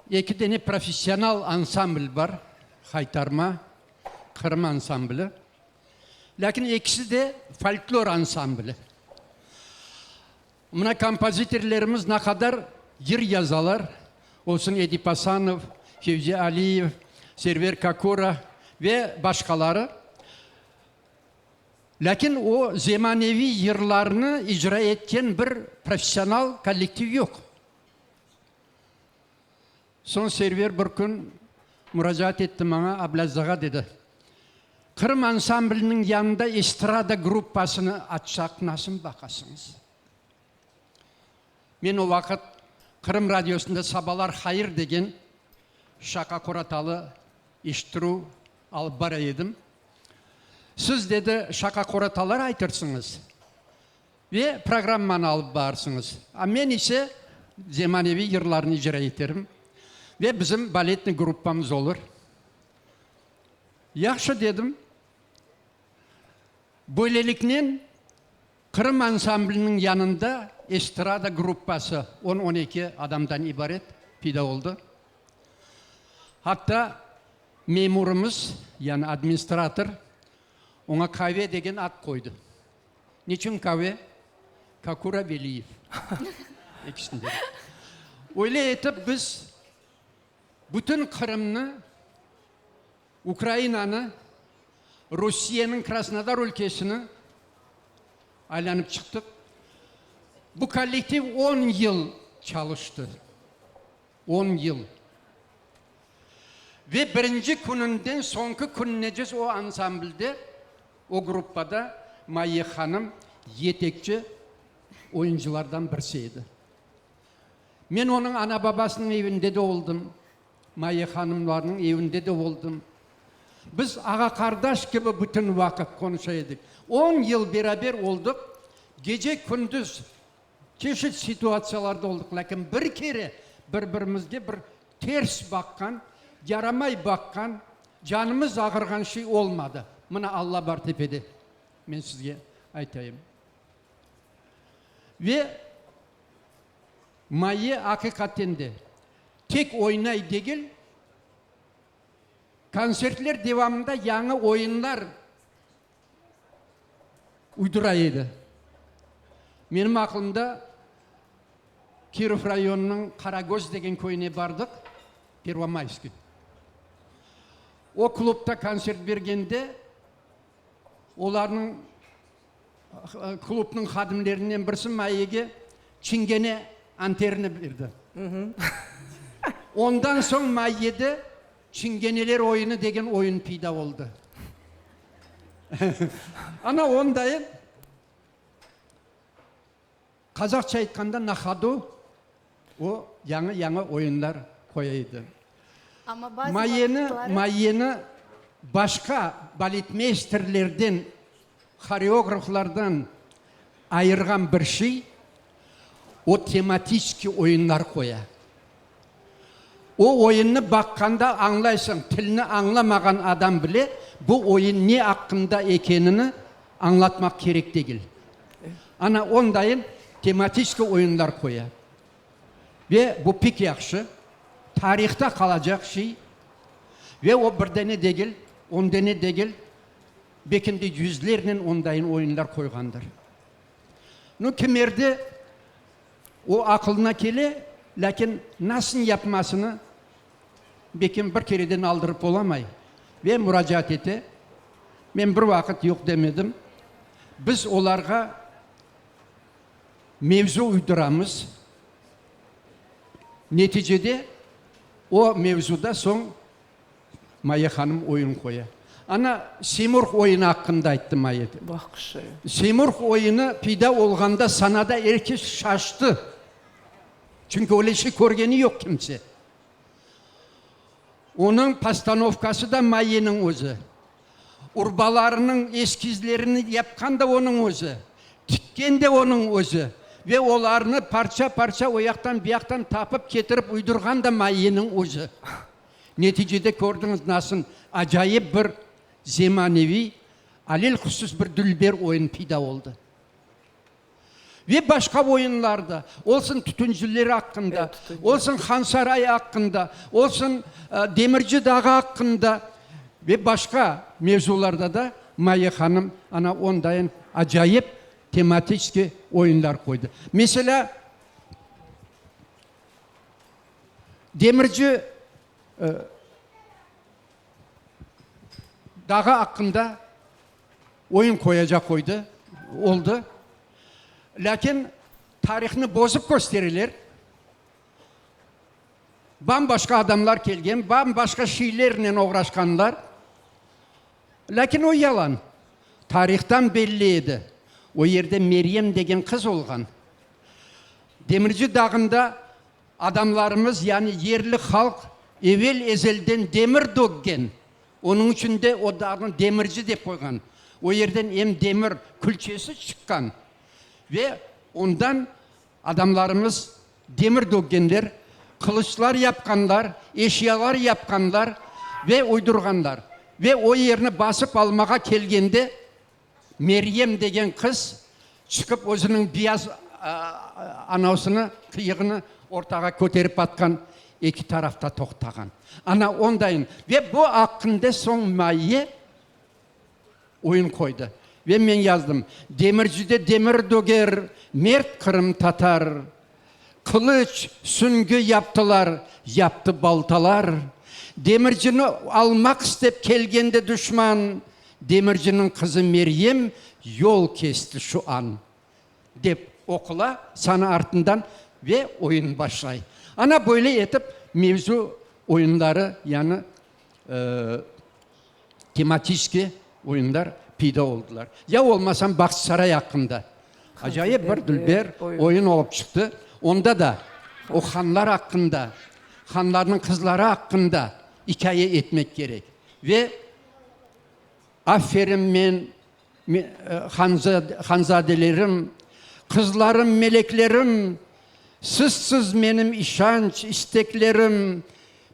iki tane profesyonel ansambl var. Haytarma, Kırım ansamblı. Lakin ikisi de folklor ansamblı. Buna kompozitörlerimiz ne kadar yer yazalar. Olsun Edip Hasanov, Fevzi Aliyev, Server Kakura ve başkaları. Lakin o zemanevi yırlarını icra etken bir profesyonel kolektif yok. Son Server bir gün müracaat etti bana, Ablazzağa dedi. Kırım ansamblinin yanında estrada gruppasını açsak nasıl bakasınız? Ben o vakit Kırım Radyosu'nda Sabahlar Hayır degen Şaka Koratalı iştiru alıp baraydım. Siz dedi Şaka Koratalar aytırsınız ve programmanı alıp bağırsınız. Ben ise zemanevi yırlarını icra ederim ve bizim baletli gruppamız olur. Yaxşı dedim. Böylelikle Kırım ansamblinin yanında estrada gruppası 10-12 adamdan ibaret pida oldu. Hatta memurumuz yani administratör ona kahve degen ad koydu. Niçin kahve? Kakura Veliyev. İkisinde. Öyle etip biz bütün Kırım'ı, Ukrayna'nı, Rusya'nın Krasnodar ülkesini aylanıp çıktık. Bu kolektif 10 yıl çalıştı. 10 yıl. Ve birinci gününden sonki gününeceğiz o ansamblde, o gruppada Mayı Hanım yetekçi oyunculardan birisiydi. Ben onun ana babasının evinde de oldum. Mayı Hanımlarının evinde de oldum. Biz ağa kardeş gibi bütün vakit konuşaydık. 10 yıl beraber olduk. Gece gündüz çeşit situasyonlarda olduk. Lakin bir kere birbirimizge bir ters bakkan, yaramay bakkan, canımız ağırgan şey olmadı. Buna Allah var tepede. Ben sizge aytayım. Ve Mayı hakikaten de tek oynay değil, konsertler devamında yeni oyunlar uyduraydı. Benim aklımda Kirov rayonunun Karagöz degen köyüne bardık, Pervomayski. o klubta konser bергенде оларның клубның хадимлерінен бірсі Майеге Чингене антерні берді. Ondan соң Майеде Чингенелер ойыны деген ойын пайда болды. Ана ондайын қазақша айтқанда нахаду о яңа ойындар қойды. Ama bazı Майені vakıfları- башқа балетмейстерлерден, хореографлардан айырған бір şey o тематический ойындар қоя. O oyunu баққанда аңлайсың, тіліні аңламаған адам біле, бұл ойын не ақында екенini аңлатмақ керек değil. Ана ондайын тематический oyunlar қоя. Ve bu pek yaxşı, tarihte kalacak şey ve o bir dene değil, 10 dene değil, bekinde yüzlerinin ondayın oyunlar koygandır. Nu kimerde o akılına kele, lakin nasıl yapmasını bekim bir kereden aldırıp olamay. Ve müracaat ete, ben bir vakit yok demedim. Biz olarga mevzu uyduramız. Neticede o mevzuda son Maya Hanım oyun koya. Ana Simurg oyunu hakkında ayttı Maya. Бақшы. Simurg oyunu pida olganda sanada herkes şaştı. Çünkü öyle şey görgeni yok kimse. Onun постановкасы da Maya'nın özü. Urbalarının eskizlerini yapkan da onun özü. Tikken de onun özü. Ve olarını parça parça o yaktan bir yaktan tapıp getirip uydurgan da Maya'nın özü. Neticede gördünüz nasıl acayip bir zemanevi, alel husus bir dülber oyun pida oldu. Ve başka oyunlarda, olsun tütüncüleri hakkında, olsun Han Sarayı hakkında, olsun Demirci Dağı hakkında ve başka mevzularda da Maya Hanım ana ondayın acayip tematik oyunlar koydu. Mesela Demirci Dağı hakkında oyun koyacak oldu. Lakin tarihini bozup gösterirler. Bambaşka adamlar kelgen, bambaşka şeylerle uğraşkanlar. Lakin o yalan. Tarihten belliydi. O yerde Meryem degen kız olgan. Demirci Dağı'nda adamlarımız yani yerli halk evvel ezelden demir dökken. Onun için de o dağın demirci de koygan. O yerden hem demir külçesi çıkkan. Ve ondan adamlarımız demir dökkenler, kılıçlar yapkanlar, eşyalar yapkanlar ve uydurganlar. Ve o yerini basıp almağa kelgende Meryem degen kız çıkıp özünün beyaz anasını, kıyığını ortağa köterip atkan, iki tarafta toktağan. Ana ondayın. Ve bu hakkında son Maya oyun koydu. Ve ben yazdım. Demircide demir döger, mert Kırım Tatar. Kılıç, süngü yaptılar, yaptı baltalar. Demircini almak istep kelgende düşman. Demircinin kızı Meryem yol kesti şu an. Dep okula sana ardından ve oyun başlay. Ana böyle etip mevzu oyunları yani tematik oyunlar pida oldular. Ya olmasam Baksaray hakkında. Acayip bir dülber oyun olup çıktı. Onda da o hanlar hakkında, hanların kızları hakkında hikaye etmek gerek. Ve aferin men hanzadelerim, kızlarım, meleklerim, sizsiz benim işanç, isteklerim,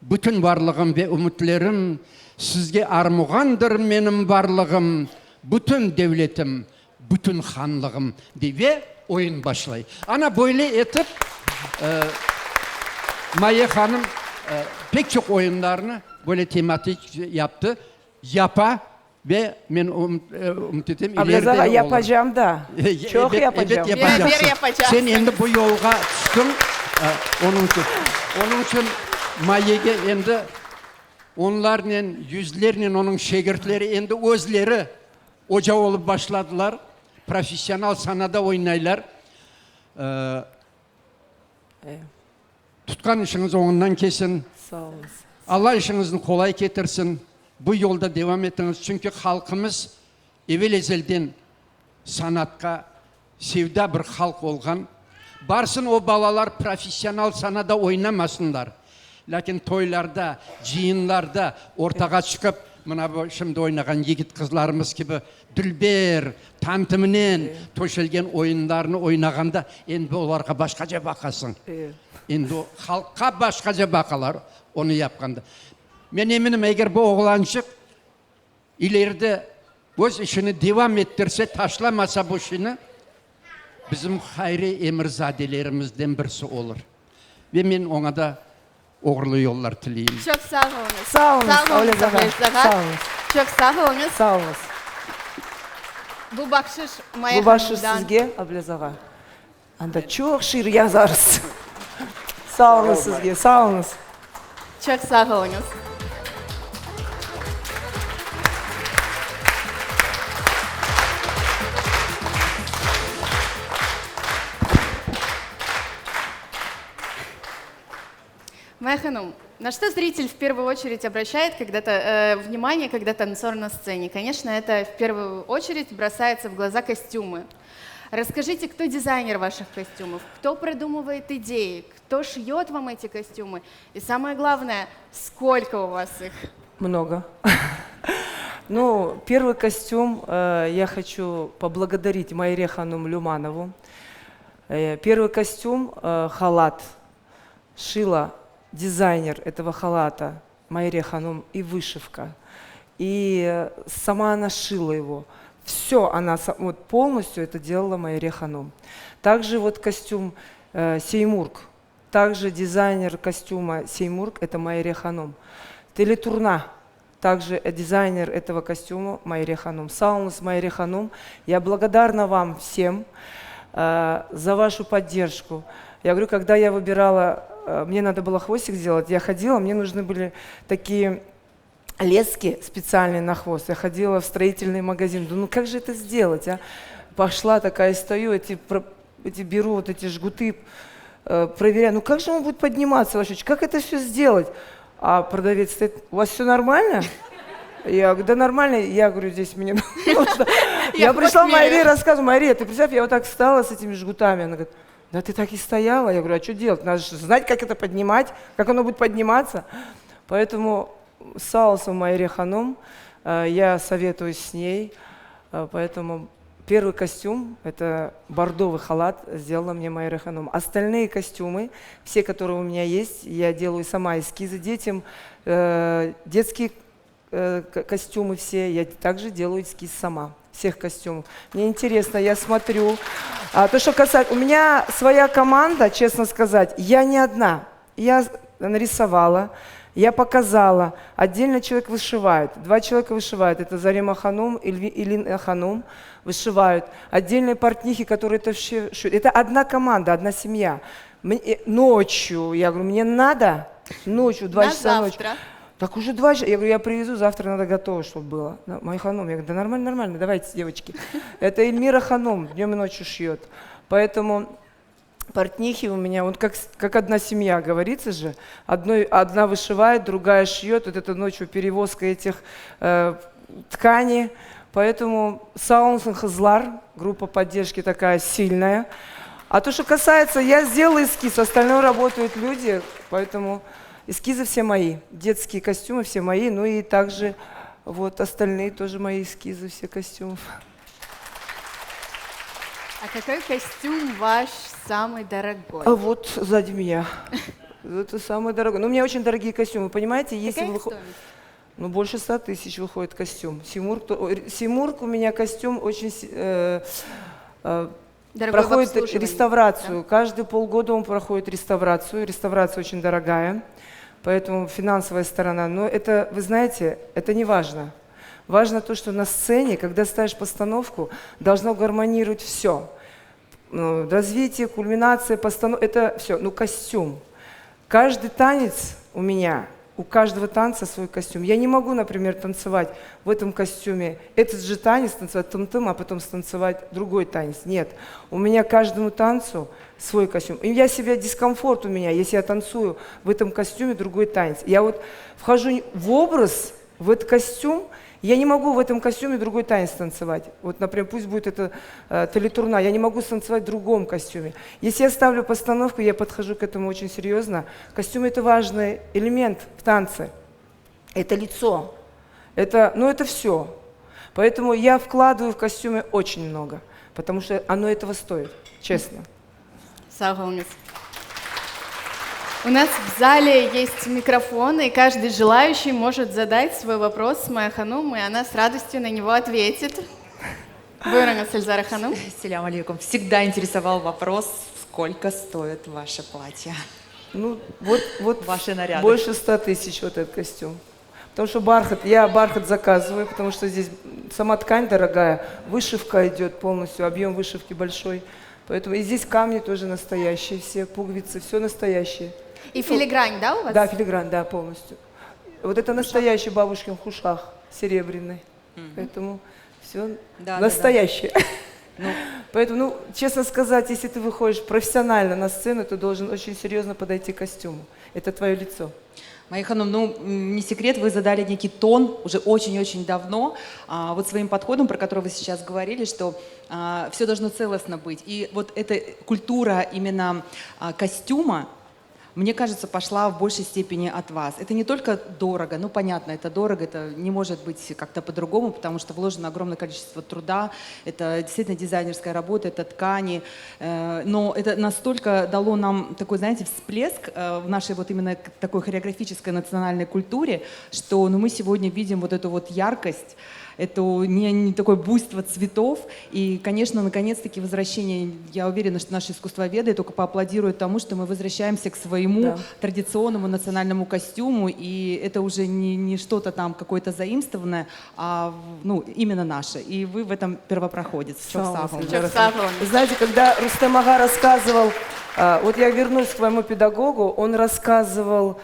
bütün varlığım ve umutlarım, sizge armağandır benim varlığım, bütün devletim, bütün hanlığım ve oyun başlay. Ana böyle etip Maya Hanım pek çok oyunlarını böyle tematik yaptı. Yapa ve ben umut ettim. Ablazağa yapacağım da. Çok Evet, yapacağım. evet, yapacaksın. Bir yapacaksın. Sen şimdi bu yolga düştün. Onun için Maya'ya şimdi onlarla, yüzlerinin onun şegirdleri endi özleri hoca olup başladılar. Profesyonel sanada oynaylar. Tutkan işiniz ondan kesin. Sağ olun. Allah işinizni kolay getirsin. Bu yolda devam etiniz. Çünkü halkımız evvel ezelden sanatqa sevda bir halk olgan. Barsın o balalar profesyonel sanada oynamasınlar. Lakin toylarda, jiyinlarda ortaga çıkıp, mına bu şimdi oynagan yigit kızlarımız gibi Dülber, Tantıminen toşelgen oyunlarını oynaganda endi olarga başkaca bakasın. Endi o halkka başkaca bakalar onu yapganda. Men eminim eğer bu oğlançık ileride öz işini devam ettirse, taşlamasa bu işini, bizim Hayri Emirzadelerimizden birisi olur. Ve men ona da uğurlu yollar tileyim. Çok sağ olunuz. Sağ olun. Olunuz, Olga Zaha. Zaha. Sağ olun. Çok sağ olunuz. Sağ olun. Bu bakşış Maya Bu başı Hanım'dan. sizge Ablazağa. Anda çok şiir yazarız. Sağ olun sizge. Sağ olun. Çok sağ olunuz. Майя Ханум, на что зритель в первую очередь обращает внимание, когда танцор на сцене? Конечно, это в первую очередь бросается в глаза костюмы. Расскажите, кто дизайнер ваших костюмов, кто продумывает идеи, кто шьет вам эти костюмы, и самое главное, сколько у вас их? Много. Ну, первый костюм я хочу поблагодарить Майре Ханум Люманову. Первый костюм, халат, шила дизайнер этого халата Майре Ханум и вышивка. И сама она шила его. Все она вот полностью это делала Майре Ханум. Также вот костюм Сеймург. Также дизайнер костюма Сеймург это Майре Ханум. Телетурна. Также дизайнер этого костюма Майре Ханум. Саунус Майре Ханум. Я благодарна вам всем за вашу поддержку. Я говорю, когда я выбирала, мне надо было хвостик сделать, я ходила, мне нужны были такие лески специальные на хвост. Я ходила в строительный магазин, думаю, ну как же это сделать, а? Пошла такая, стою, беру вот эти жгуты, проверяю, ну как же он будет подниматься вообще, как это все сделать? А продавец стоит, у вас все нормально? Я говорю, да нормально, я говорю, здесь мне нужно. Я пришла Майре, рассказываю, Майре, ты представь, я вот так встала с этими жгутами, она говорит, да ты так и стояла. Я говорю, а что делать? Надо же знать, как это поднимать, как оно будет подниматься. Поэтому с Саусом Майре Ханум я советуюсь с ней. Поэтому первый костюм, это бордовый халат, сделала мне Майре Ханум. Остальные костюмы, все, которые у меня есть, я делаю сама эскизы детям. Детские костюмы все, я также делаю эскиз сама. Всех костюмов. Мне интересно, я смотрю. То, что касается... У меня своя команда, честно сказать, я не одна. Я нарисовала, я показала. Отдельно человек вышивает. 2 человека вышивают. Это Зарима Ханум и Илина Ханум вышивают. Отдельные портнихи, которые это все шьют. Это одна команда, одна семья. Ночью, я говорю, мне надо ночью, 2 часа ночи. Так уже 2 часа. Я говорю, я привезу, завтра надо готово, чтобы было. Майя Ханум. Я говорю, да нормально, нормально, давайте, девочки. Это Эльмира Ханум, днем и ночью шьет. Поэтому портнихи у меня, вот как одна семья, говорится же. Одна вышивает, другая шьет. Вот это ночью перевозка этих тканей. Поэтому Саунсен Хазлар, группа поддержки такая сильная. А то, что касается, я сделала эскиз, остальное работают люди, поэтому... Эскизы все мои, детские костюмы все мои, ну и также вот остальные тоже мои эскизы, все костюмов. А какой костюм ваш самый дорогой? А вот сзади меня. Это самый дорогой. Ну, у меня очень дорогие костюмы, понимаете? Если Какая их стоимость? Ну, больше 100 тысяч выходит костюм. Сеймург у меня костюм очень... проходит реставрацию. Да? Каждые полгода он проходит реставрацию. Реставрация очень дорогая. Поэтому финансовая сторона, но это, вы знаете, это не важно. Важно то, что на сцене, когда ставишь постановку, должно гармонировать все. Развитие, кульминация, постановка, это все. Ну, костюм. Каждый танец у меня, у каждого танца свой костюм. Я не могу, например, танцевать в этом костюме этот же танец, танцевать тым-тым, а потом станцевать другой танец. Нет, у меня каждому танцу свой костюм. И я себя, дискомфорт у меня, если я танцую в этом костюме другой танец. Я вот вхожу в образ, в этот костюм, я не могу в этом костюме другой танец танцевать. Вот, например, пусть будет это талитурна, я не могу станцевать в другом костюме. Если я ставлю постановку, я подхожу к этому очень серьезно. Костюм – это важный элемент в танце. Это лицо. Это все. Поэтому я вкладываю в костюмы очень много, потому что оно этого стоит, честно. Сау. У нас в зале есть микрофон, и каждый желающий может задать свой вопрос Майя Ханум, и она с радостью на него ответит. Буйраңыз, Эльзара Ханум. Ассаляму алейкум. Всегда интересовал вопрос, сколько стоит ваше платье, Вот ваши наряды. больше 100 тысяч вот этот костюм. Потому что я бархат заказываю, потому что здесь сама ткань дорогая, вышивка идет полностью, объем вышивки большой. Поэтому и здесь камни тоже настоящие, все пуговицы, все настоящее. И филигрань, да, у вас? Да, филигрань, да, полностью. Вот это настоящий бабушкин хушах, серебряный. Поэтому все Да, настоящее. Поэтому, честно сказать, если ты выходишь профессионально на сцену, ты должен очень серьезно подойти к костюму. Это твое лицо. Майя Ханум, не секрет, вы задали некий тон уже очень-очень давно, вот своим подходом, про который вы сейчас говорили, что все должно целостно быть. И вот эта культура именно костюма, мне кажется, пошла в большей степени от вас. Это не только дорого, понятно, это дорого, это не может быть как-то по-другому, потому что вложено огромное количество труда, это действительно дизайнерская работа, это ткани, но это настолько дало нам такой, знаете, всплеск в нашей вот именно такой хореографической национальной культуре, что мы сегодня видим вот эту вот яркость, это не такое буйство цветов. И, конечно, наконец-таки возвращение, я уверена, что наши искусствоведы только поаплодируют тому, что мы возвращаемся к своему традиционному национальному костюму, и это уже не что-то там какое-то заимствованное, а именно наше. И вы в этом первопроходец. Знаете, когда Рустем Ага рассказывал, вот я вернусь к твоему педагогу, он рассказывал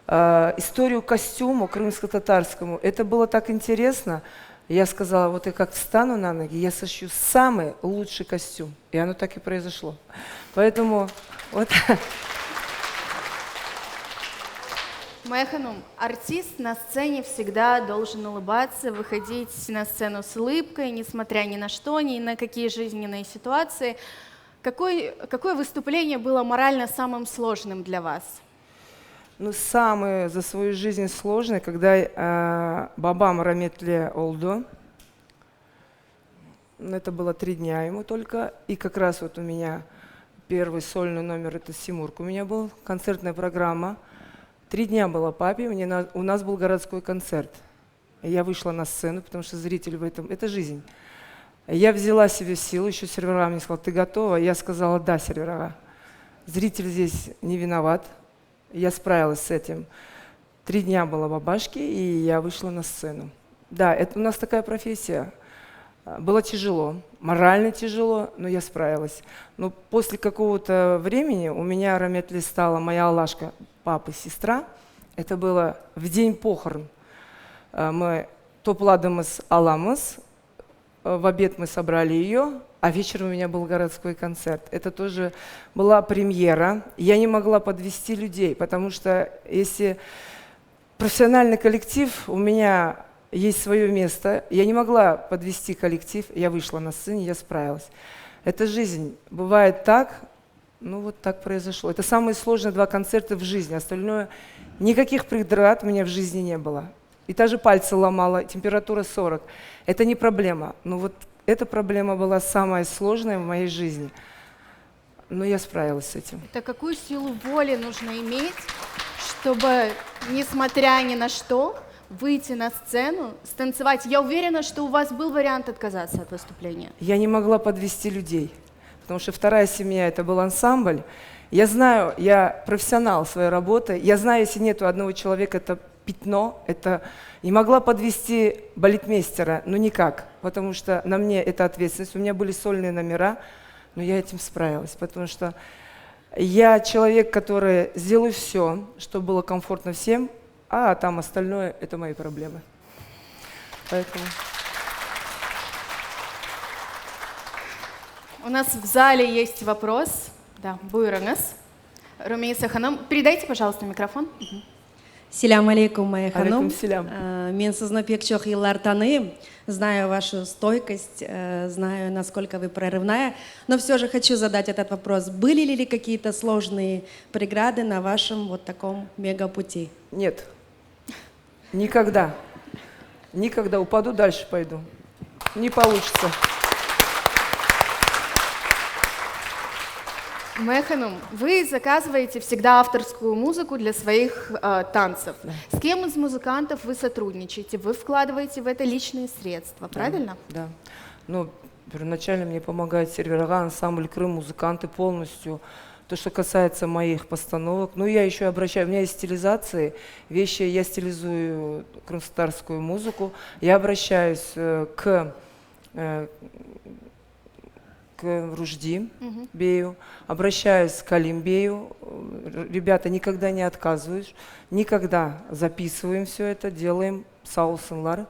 историю костюму крымско-татарскому. Это было так интересно. Я сказала, вот я как встану на ноги, я сошью самый лучший костюм. И оно так и произошло. Поэтому вот. Майя Ханум, артист на сцене всегда должен улыбаться, выходить на сцену с улыбкой, несмотря ни на что, ни на какие жизненные ситуации. Какое выступление было морально самым сложным для вас? Самое за свою жизнь сложное, когда бабам Раметле Олдо, это было 3 дня ему только, и как раз вот у меня первый сольный номер, это Симург, у меня был концертная программа, 3 дня было папе, у нас был городской концерт, я вышла на сцену, потому что зритель в этом, это жизнь. Я взяла себе силу, еще сервера мне сказал, ты готова? Я сказала, да, сервера. Зритель здесь не виноват. Я справилась с этим. 3 дня было бабашки, и я вышла на сцену. Да, это у нас такая профессия. Было тяжело, морально тяжело, но я справилась. Но после какого-то времени у меня Раметли стала моя Алашка, папа, сестра. Это было в день похорон. Мы топладымыз аламыз, в обед мы собрали ее, а вечером у меня был городской концерт. Это тоже была премьера. Я не могла подвести людей, потому что если профессиональный коллектив, у меня есть свое место, я не могла подвести коллектив, я вышла на сцену, я справилась. Это жизнь. Бывает так, вот так произошло. Это самые сложные 2 концерта в жизни. Остальное, никаких преград у меня в жизни не было. И даже пальцы ломала, температура 40. Это не проблема. Но вот эта проблема была самая сложная в моей жизни. Но я справилась с этим. Это какую силу воли нужно иметь, чтобы, несмотря ни на что, выйти на сцену, станцевать? Я уверена, что у вас был вариант отказаться от выступления. Я не могла подвести людей, потому что вторая семья – это был ансамбль. Я знаю, я профессионал своей работы. Я знаю, если нету одного человека, это пятно, это не могла подвести балетмейстера, но никак, потому что на мне это ответственность. У меня были сольные номера, но я этим справилась, потому что я человек, который сделаю все, чтобы было комфортно всем, а там остальное — это мои проблемы. Поэтому... У нас в зале есть вопрос. Да, Буйрангас. Румейса ханым. Передайте, пожалуйста, микрофон. Селям алейкум, моя ханым. Алейкум селям. Мен сізні пек чоқ еллар таныйм. Знаю вашу стойкость, знаю, насколько вы прорывная. Но все же хочу задать этот вопрос. Были ли какие-то сложные преграды на вашем вот таком мегапути? Нет. Никогда. Никогда. Упаду, дальше пойду. Не получится. Мэханум, вы заказываете всегда авторскую музыку для своих танцев. С кем из музыкантов вы сотрудничаете? Вы вкладываете в это личные средства, правильно? Да. Ну, первоначально мне помогает сервера, ансамбль Крым, музыканты полностью. То, что касается моих постановок. Ну, я еще обращаю, у меня есть стилизации, вещи, я стилизую крымстарскую музыку. Я обращаюсь к Ружди Бею, обращаюсь к Алимбею. Ребята, никогда не отказываюсь, никогда записываем все это, делаем саусынлар.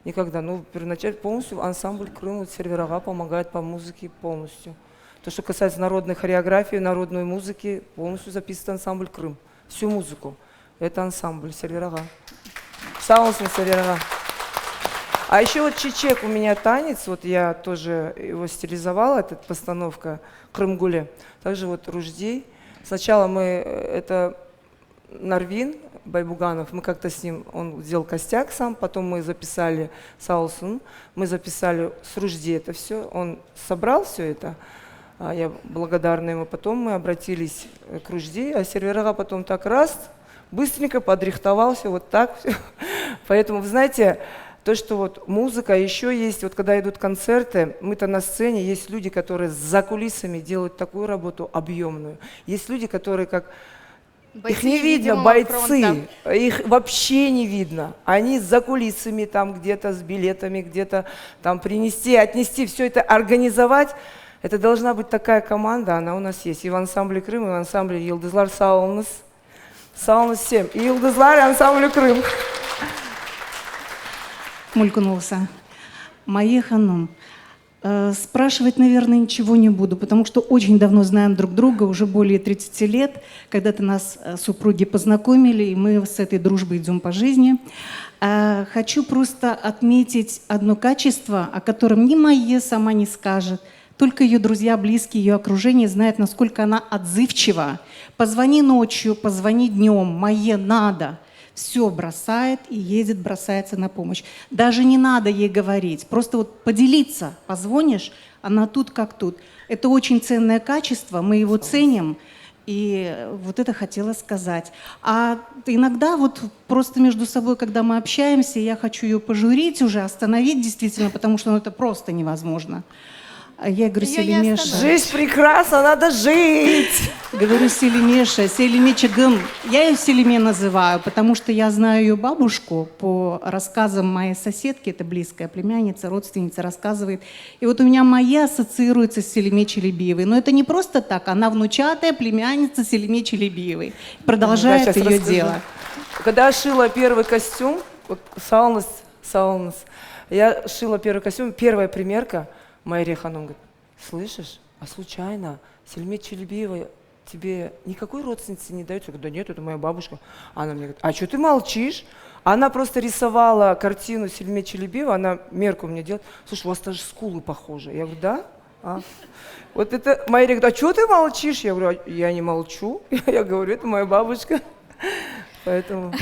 Никогда. Ну, первоначально полностью ансамбль Крым, вот серверага помогает по музыке полностью. То, что касается народной хореографии, народной музыки, полностью записывает ансамбль Крым. Всю музыку. Это ансамбль серверага. Саусын серверага. А еще вот чечек у меня танец, вот я тоже его стилизовала, эта постановка Крымгуле. Также вот Руждей. Сначала мы, это Нарвин Байбуганов, мы как-то с ним, он сделал костяк сам, потом мы записали Саусын, мы записали с Руждей это все, он собрал все это, я благодарна ему, потом мы обратились к Руждей, а серверага потом так раз, быстренько подрихтовался, вот так все. Поэтому, вы знаете, то, что вот музыка, еще есть, вот когда идут концерты, мы-то на сцене, есть люди, которые за кулисами делают такую работу объемную. Есть люди, которые как... Их не видно, бойцы, их вообще не видно. Они за кулисами там где-то с билетами, где-то там принести, отнести, все это организовать. Это должна быть такая команда, она у нас есть. И в ансамбле Крым, и в ансамбле Йылдызлар Сауыныз. Сауыныз 7. И Йылдызлар, и ансамбле Крым. Мулькунулся. Майя ханым, спрашивать, наверное, ничего не буду, потому что очень давно знаем друг друга, уже более 30 лет. Когда-то нас супруги познакомили, и мы с этой дружбой идем по жизни. Хочу просто отметить одно качество, о котором ни Майя сама не скажет. Только ее друзья, близкие, ее окружение знают, насколько она отзывчива. Позвони ночью, позвони днем, Майе надо. Все бросает и едет, бросается на помощь. Даже не надо ей говорить, просто вот поделиться, позвонишь, она тут как тут. Это очень ценное качество, мы его ценим, и вот это хотела сказать. А иногда вот просто между собой, когда мы общаемся, я хочу ее пожурить уже, остановить действительно, потому что ну, это просто невозможно. Я говорю, Селимеша. Жизнь прекрасна, надо жить. Говорю, Селимеша, Селимечегым. Я ее Селиме называю, потому что я знаю ее бабушку по рассказам моей соседки, это близкая племянница, родственница рассказывает. И вот у меня моя ассоциируется с Селиме Челебиевой. Но это не просто так, она внучатая племянница Селиме Челебиевой. Продолжает ее дело. Когда я шила первый костюм, вот, Саунас, я шила первый костюм, первая примерка, Майя ханым говорит, слышишь, а случайно Селиме Челебиева тебе никакой родственницы не дает? Я говорю, да нет, это моя бабушка. Она мне говорит, а что ты молчишь? Она просто рисовала картину Селиме Челебиева, она мерку мне делает. Слушай, у вас даже скулы похожи. Я говорю, да? А? Вот это Майя говорит, а что ты молчишь? Я говорю, я не молчу. Я говорю, это моя бабушка. Поэтому...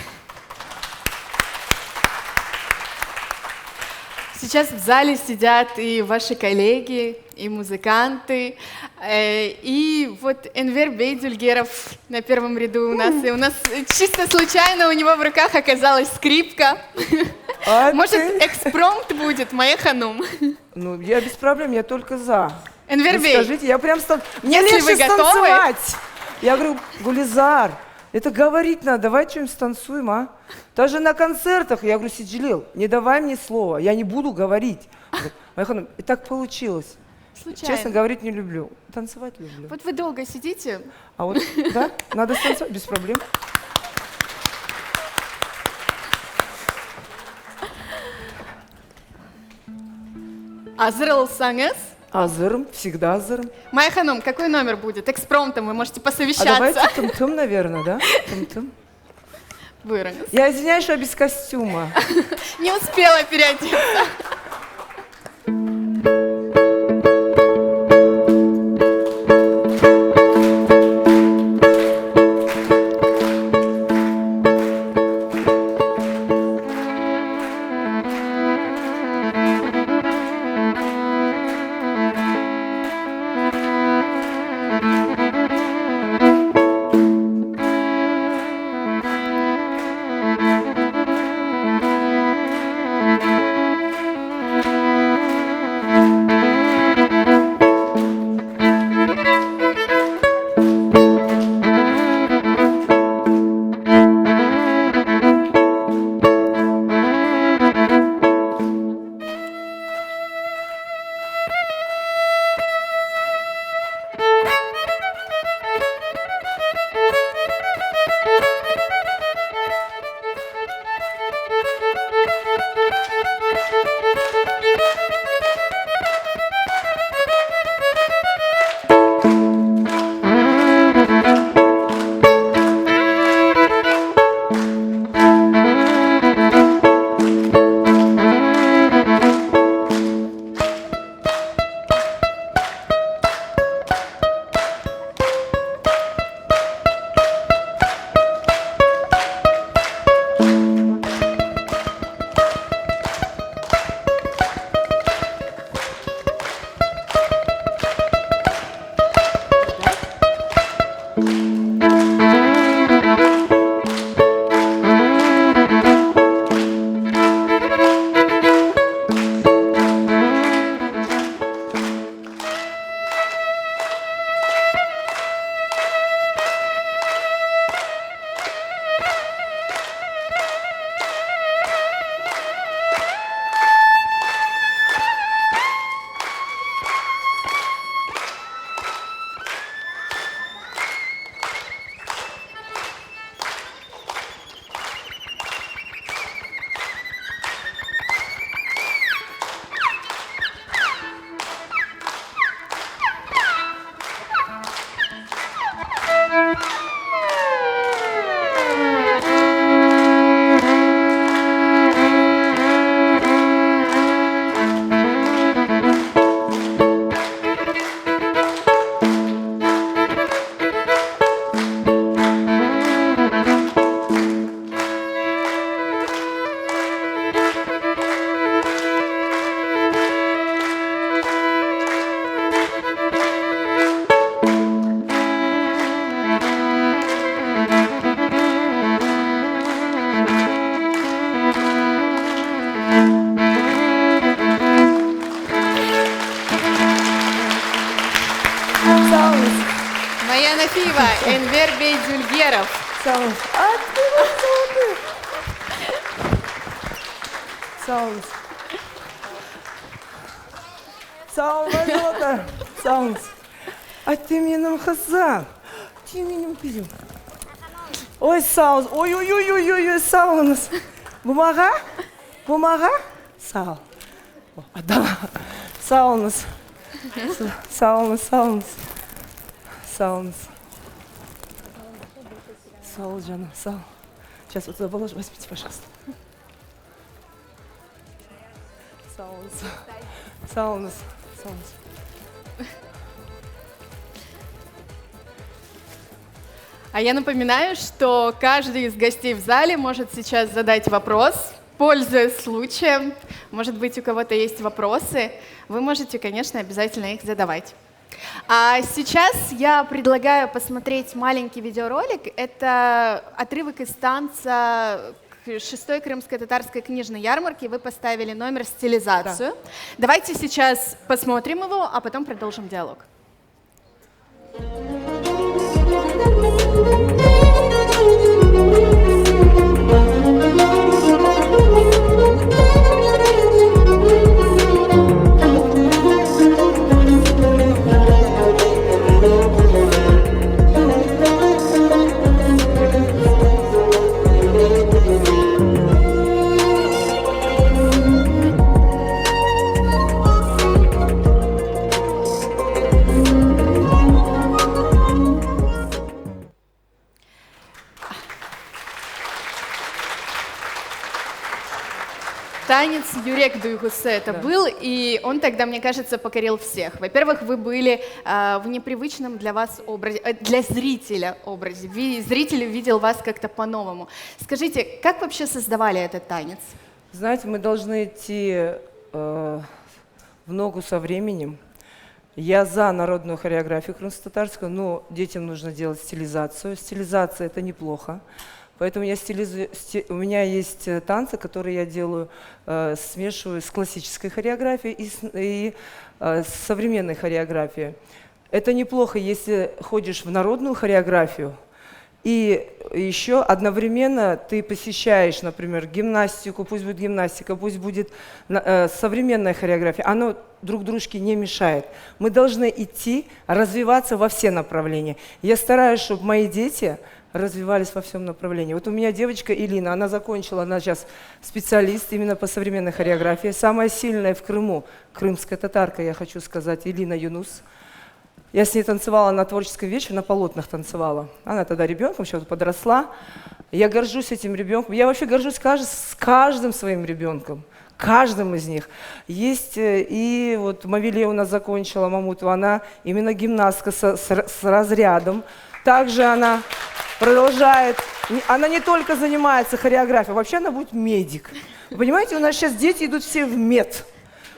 Сейчас в зале сидят и ваши коллеги, и музыканты, и вот Энвер Бейдюльгеров на первом ряду у нас. И у нас чисто случайно у него в руках оказалась скрипка. Может, экспромт будет, Майя ханым? Ну, я без проблем, я только за. Энвер Бей, скажите, я прям мне если легче вы готовы... станцевать. Я говорю, Гулизар, это говорить надо, давай что-нибудь станцуем, а? Даже на концертах, я говорю, Сиджилил, не давай мне слова, я не буду говорить. Майя ханым, и так получилось. Случайно. Честно, говорить не люблю, танцевать люблю. Вот вы долго сидите. А вот, да, надо станцевать, без проблем. Hazır olsanız. Азырым, всегда азырым. Майя Ханум, какой номер будет? Экспромтом вы можете А посовещаться. давайте тым-тым, наверное, да? Тым-тым. Выронил. Я извиняюсь, что я без костюма. Не успела переодеться. Майя Нафиева, Энвер Бейдюльгеров. Саунд. Саунд. Саунд, Азота. Саунд. А ты менің қызым. Ты менің қызым. Ой, Саунд. Ой, Саунд. Бумага? Бумага? Саунд. Саунд. Саунд. Саунд. Сау, Жанна, сау. Сейчас вот забыла, возьмите, пожалуйста. Саунус. А я напоминаю, что каждый из гостей в зале может сейчас задать вопрос, пользуясь случаем. Может быть, у кого-то есть вопросы. Вы можете, конечно, обязательно их задавать. А сейчас я предлагаю посмотреть маленький видеоролик. Это отрывок из танца к 6-й крымской татарской книжной ярмарке. Вы поставили номер «Стилизацию». Да. Давайте сейчас посмотрим его, а потом продолжим диалог. танец Юрек Дуйгусе это был, и он тогда, мне кажется, покорил всех. Во-первых, вы были в непривычном для вас образе, для зрителя образе. Зритель увидел вас как-то по-новому. Скажите, как вообще создавали этот танец? Знаете, мы должны идти в ногу со временем. Я за народную хореографию крымско-татарскую, но детям нужно делать стилизацию. Стилизация – это неплохо. Поэтому у меня есть танцы, которые я делаю, смешиваю с классической хореографией и с современной хореографией. Это неплохо, если ходишь в народную хореографию, и еще одновременно ты посещаешь, например, гимнастику, пусть будет гимнастика, пусть будет современная хореография. Оно друг дружке не мешает. Мы должны идти, развиваться во все направления. Я стараюсь, чтобы мои дети развивались во всем направлении. Вот у меня девочка Илина, она закончила, она сейчас специалист именно по современной хореографии. Самая сильная в Крыму, крымская татарка, я хочу сказать, Илина Юнус. Я с ней танцевала на творческом вечере, на полотнах танцевала. Она тогда ребенком, сейчас подросла. Я горжусь этим ребенком. Я вообще горжусь с каждым своим ребенком. Каждым из них. Есть и вот Мавиле у нас закончила, Мамутова, она именно гимнастка с разрядом. Также она продолжает, она не только занимается хореографией, вообще она будет медик. Вы понимаете, у нас сейчас дети идут все в мед.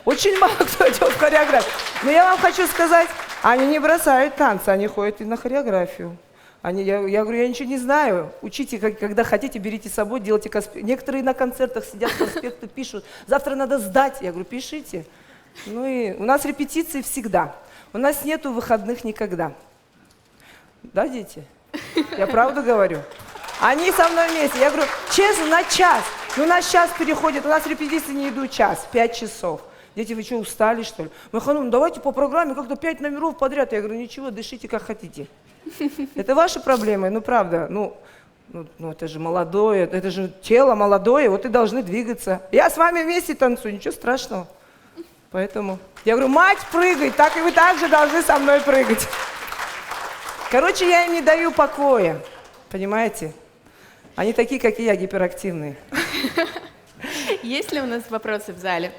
Очень мало кто идет в хореографию. Но я вам хочу сказать, они не бросают танцы, они ходят и на хореографию. Я говорю, я ничего не знаю. Учите, когда хотите, берите с собой, делайте конспекты. Некоторые на концертах сидят, конспекты пишут. Завтра надо сдать. Я говорю, пишите. Ну и у нас репетиции всегда. У нас нету выходных никогда. Да, дети? Я правду говорю. Они со мной вместе. Я говорю, честно, на час. Ну, у нас час переходит, у нас репетиции не идут час, 5 часов. Дети, вы что, устали, что ли? Маханум, давайте по программе как-то 5 номеров подряд. Я говорю, ничего, дышите как хотите. Это ваши проблемы, ну, правда. Ну, это же молодое, это же тело молодое, вот и должны двигаться. Я с вами вместе танцую, ничего страшного. Поэтому я говорю, мать, прыгай, так и вы также должны со мной прыгать. Короче, я им не даю покоя, понимаете? Они такие, как и я, гиперактивные. Есть ли у нас вопросы в зале?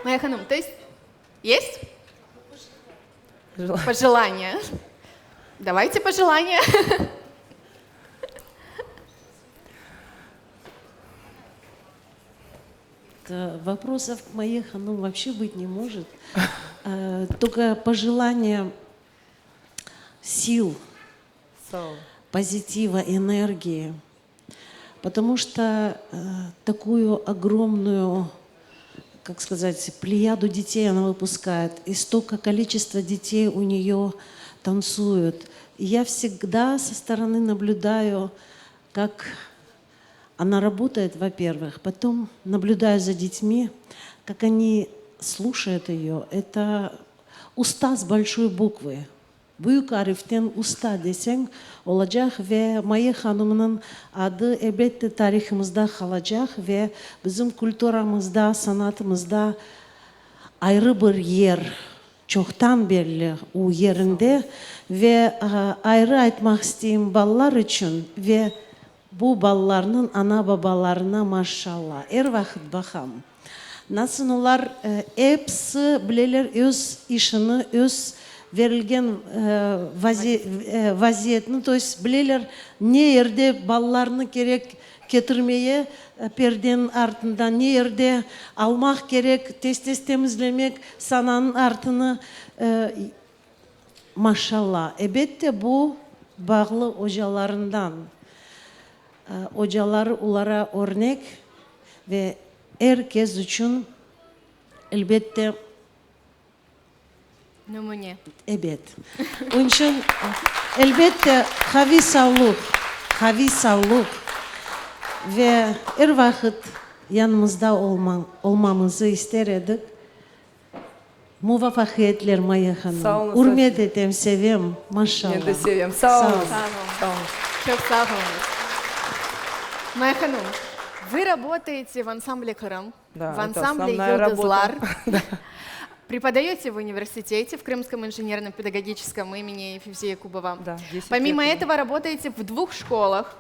Моя ханум, то есть есть? Пожелания. Давайте пожелания. Вопросов моих вообще быть не может. Только пожелания сил, позитива, энергии. Потому что такую огромную, как сказать, плеяду детей она выпускает. И столько количества детей у нее танцуют. И я всегда со стороны наблюдаю, как она работает, во-первых. Потом наблюдаю за детьми, как они слушают ее. Это уста с большой буквы. Büyük harften usta desem olacak ve Maya Hanım'ın adı elbette tarihimizde kalacak ve bizim kültürümüzde, sanatımızda ayrı bir yer çoktan belli o yerinde ve ayrı aytmak isteyeyim ballar için ve bu ballarının ana babalarına maşallah. Her vakit bakam. Nasıl onlar hepsi bilirler öz işini, öz verilgen vaziyetini, то есть bilirler ne yerde ballarını gerek getirmeye perdenin ardından, ne yerde almak gerek, tez temizlemek, sananın artını maşallah. Elbette bu bağlı hocalarından. Hocalar onlara örnek ve herkes için elbette Numune. evet. Onun için elbette havi sağlık ve her vakit yanımızda olmamızı isterdik. Muvaffakiyetler Maya Hanım. Sağ olun. Hürmet ederim, seviyorum. Maşallah. Ben de seviyorum. Sağ olun. Sağ olun. Çok sağ olun. Моя ханум, вы работаете в ансамбле «Крым», Да, в это ансамбле основная «Юлдызлар». работа. Преподаете в университете, в Крымском инженерно-педагогическом имени Февзия Кубова. Да, 10 Помимо лет. этого работаете в 2 школах,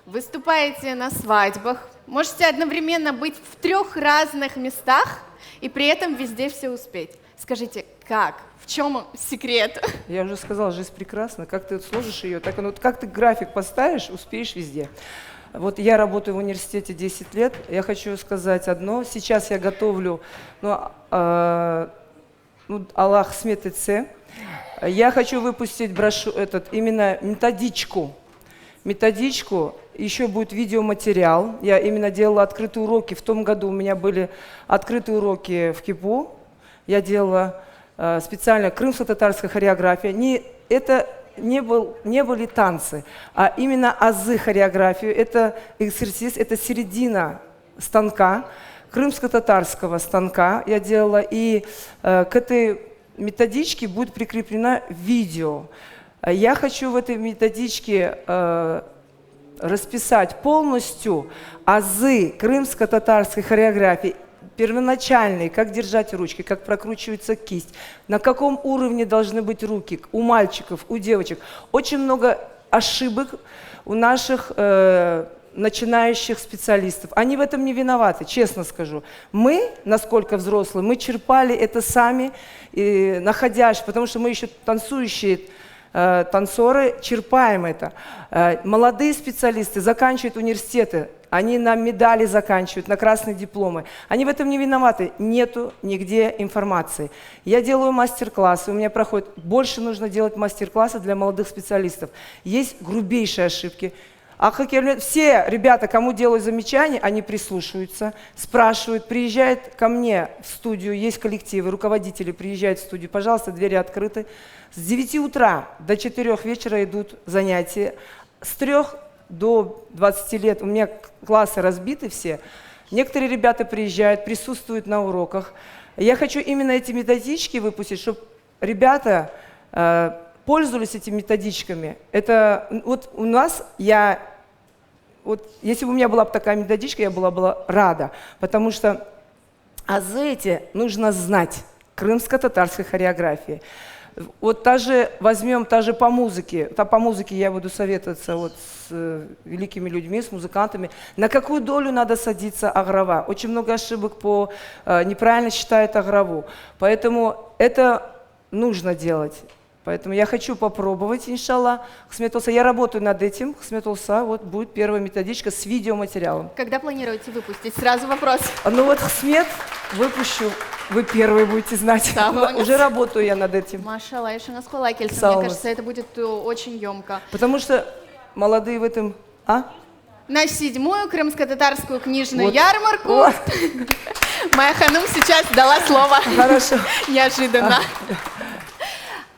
выступаете на свадьбах, Можете одновременно быть в 3 разных местах и при этом везде все успеть. Скажите, как? В чем секрет? Я уже сказала, жизнь прекрасна. Как ты сложишь ее, так оно, как ты график поставишь, успеешь везде. Вот я работаю в университете 10 лет. Я хочу сказать одно. Сейчас я готовлю, Аллах сметится. Я хочу выпустить именно методичку. Еще будет видеоматериал. Я именно делала открытые уроки. В том году у меня были открытые уроки в КИПУ. Я делала специально крымско-татарская хореография. Это не были танцы, а именно азы хореографии. Это эксерсис, это середина станка, крымско-татарского станка я делала. И к этой методичке будет прикреплено видео. Я хочу в этой методичке расписать полностью азы крымско-татарской хореографии, первоначальные, как держать ручки, как прокручивается кисть, на каком уровне должны быть руки у мальчиков, у девочек. Очень много ошибок у наших начинающих специалистов. Они в этом не виноваты, честно скажу. Мы, насколько взрослые, мы черпали это сами, находясь, потому что мы еще танцующие танцоры, черпаем это. Молодые специалисты заканчивают университеты, они на медали заканчивают, на красные дипломы. Они в этом не виноваты, нету нигде информации. Я делаю мастер-классы, у меня проходит, больше нужно делать мастер-классы для молодых специалистов. Есть грубейшие ошибки. Все ребята, кому делаю замечания, они прислушиваются, спрашивают, приезжают ко мне в студию, есть коллективы, руководители приезжают в студию, пожалуйста, двери открыты. С 9 утра до 4 вечера идут занятия, с 3 до 20 лет у меня классы разбиты все. Некоторые ребята приезжают, присутствуют на уроках. Я хочу именно эти методички выпустить, чтобы ребята пользовались этими методичками. Это вот у нас если бы у меня была бы такая методичка, я была бы рада, потому что азы эти нужно знать, крымско-татарской хореографии. Вот возьмем по музыке я буду советоваться с великими людьми, с музыкантами, на какую долю надо садиться аграва. Очень много ошибок неправильно считают аграву, поэтому это нужно делать. Поэтому я хочу попробовать, иншаллах, Хсметулса. Я работаю над этим, Хсметулса, вот будет первая методичка с видеоматериалом. Когда планируете выпустить? Сразу вопрос. Хсмет выпущу, вы первые будете знать. Уже работаю я над этим. Машалла, еще на скола кельса. Мне кажется, это будет очень емко. Потому что молодые в этом... На 7-ю крымско-татарскую книжную ярмарку моя ханум сейчас дала слово. Хорошо. Неожиданно.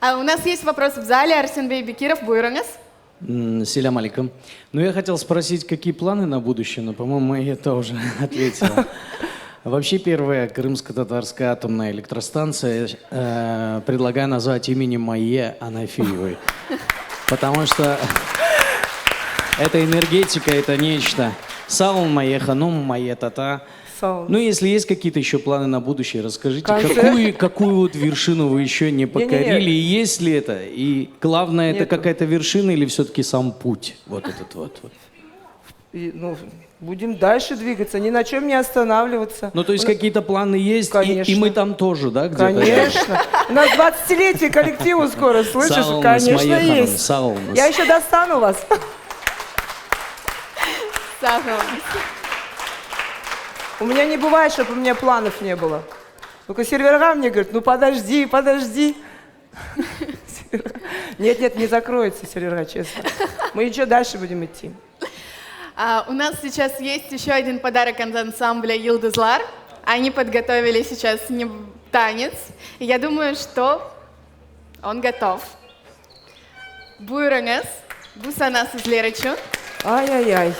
А у нас есть вопрос в зале. Арсенбей Бекиров, Буйрангас. Селям алейкум. Я хотел спросить, какие планы на будущее, но, по-моему, я это уже ответила. Вообще, первая крымско-татарская атомная электростанция предлагаю назвать именем Майе Анафиевой. Потому что это энергетика, это нечто. Саун, Майе Ханум, Майе Тата. Если есть какие-то еще планы на будущее, расскажите, какую вершину вы еще не покорили, и есть ли это? И главное, это какая-то вершина или все-таки сам путь? Вот этот вот. Будем дальше двигаться, ни на чем не останавливаться. То есть какие-то планы есть, и мы там тоже, да? Конечно. У нас 20-летие коллективу скоро, слышишь? Конечно, есть. Я еще достану вас. У меня не бывает, чтобы у меня планов не было. Только серверга мне говорит, подожди. Нет, не закроется серверга, честно. Мы еще дальше будем идти. У нас сейчас есть еще один подарок от ансамбля Йылдызлар. Они подготовили сейчас танец. И я думаю, что он готов. Буйрангас, Бусанас из Лерычу. Ай-яй-яй.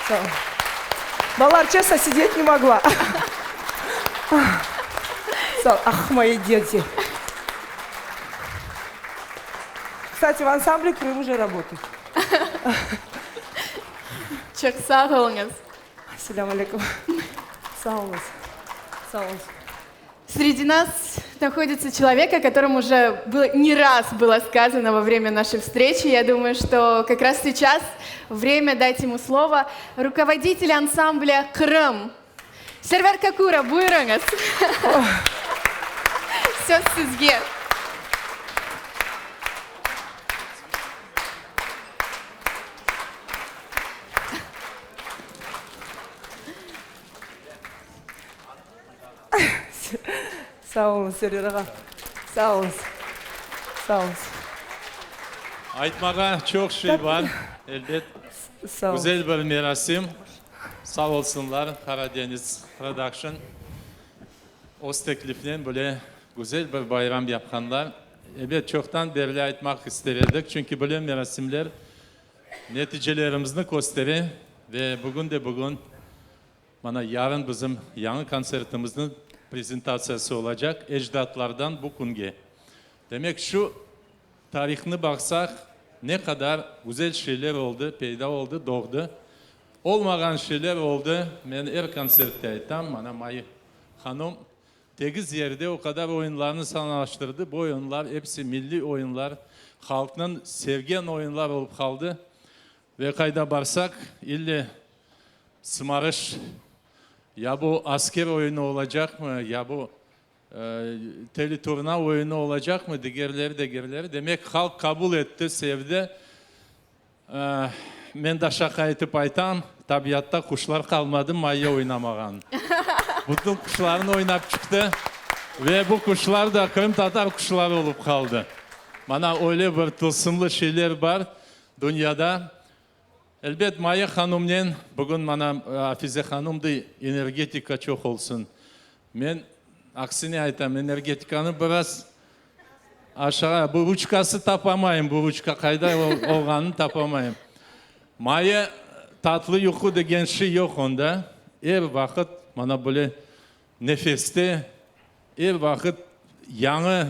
Sağ ol. Балар, честно, сидеть не могла. Ах, мои дети. Кстати, в ансамбле Крым уже работает. Çok sağ olunuz. Ассаляму алейкум. Sağ olun. Sağ olun. Среди нас находится человек, о котором уже не раз было сказано во время нашей встречи. Я думаю, что как раз сейчас время дать ему слово. Руководитель ансамбля «Крым». Сервер Какура, buyurunuz. Söz sizge. Sağ olun Server ağa. Sağ olun. Sağ olun. Айтмаға çok şey var. Elbet Sağ olun. güzel bir merasim. Sağ olsunlar Karadeniz Production. Öz tekliften böyle güzel bir bayram yapanlar. Evet çoktan beri aytmak isterdik. Çünkü böyle merasimler neticelerimizni gösterir. Ve bugün bana yarın bizim yeni konsertimizin prezentasyası olacak. Ecdatlardan bu kunge. Demek şu tarihine baksak ne kadar güzel şeyler oldu, peyda oldu, doğdu. Olmayan şeyler oldu. Ben her konserte aytam. Bana Mayı Hanım 8 yerde o kadar oyunlarını sanalaştırdı. Bu oyunlar hepsi milli oyunlar. Halkın sevgen oyunlar olup kaldı. Ve kayda barsak ille sımarış ya bu asker oyunu olacak mı ya bu teli turna oyunu olacak mı diğerleri demek halk kabul etti sevdi. Ben de şaka etip aytam tabiatta kuşlar kalmadı Mayı oynamağın. Bütün kuşların oynap çıktı ve bu kuşlar da Kırım Tatar kuşları olup kaldı. Bana öyle bir tılsımlı şeyler var dünyada. Elbet Mayı Hanım'ın bugün bana Hafize Hanım da energetika çok olsun. Ben aksine aytam energetikanı biraz aşağı bu uçkası tapamayım. Bu uçka kayda olganı tapamayım. Mayı tatlı uyku degen şey yok onda. Her vakit bana böyle nefeste her vakit yeni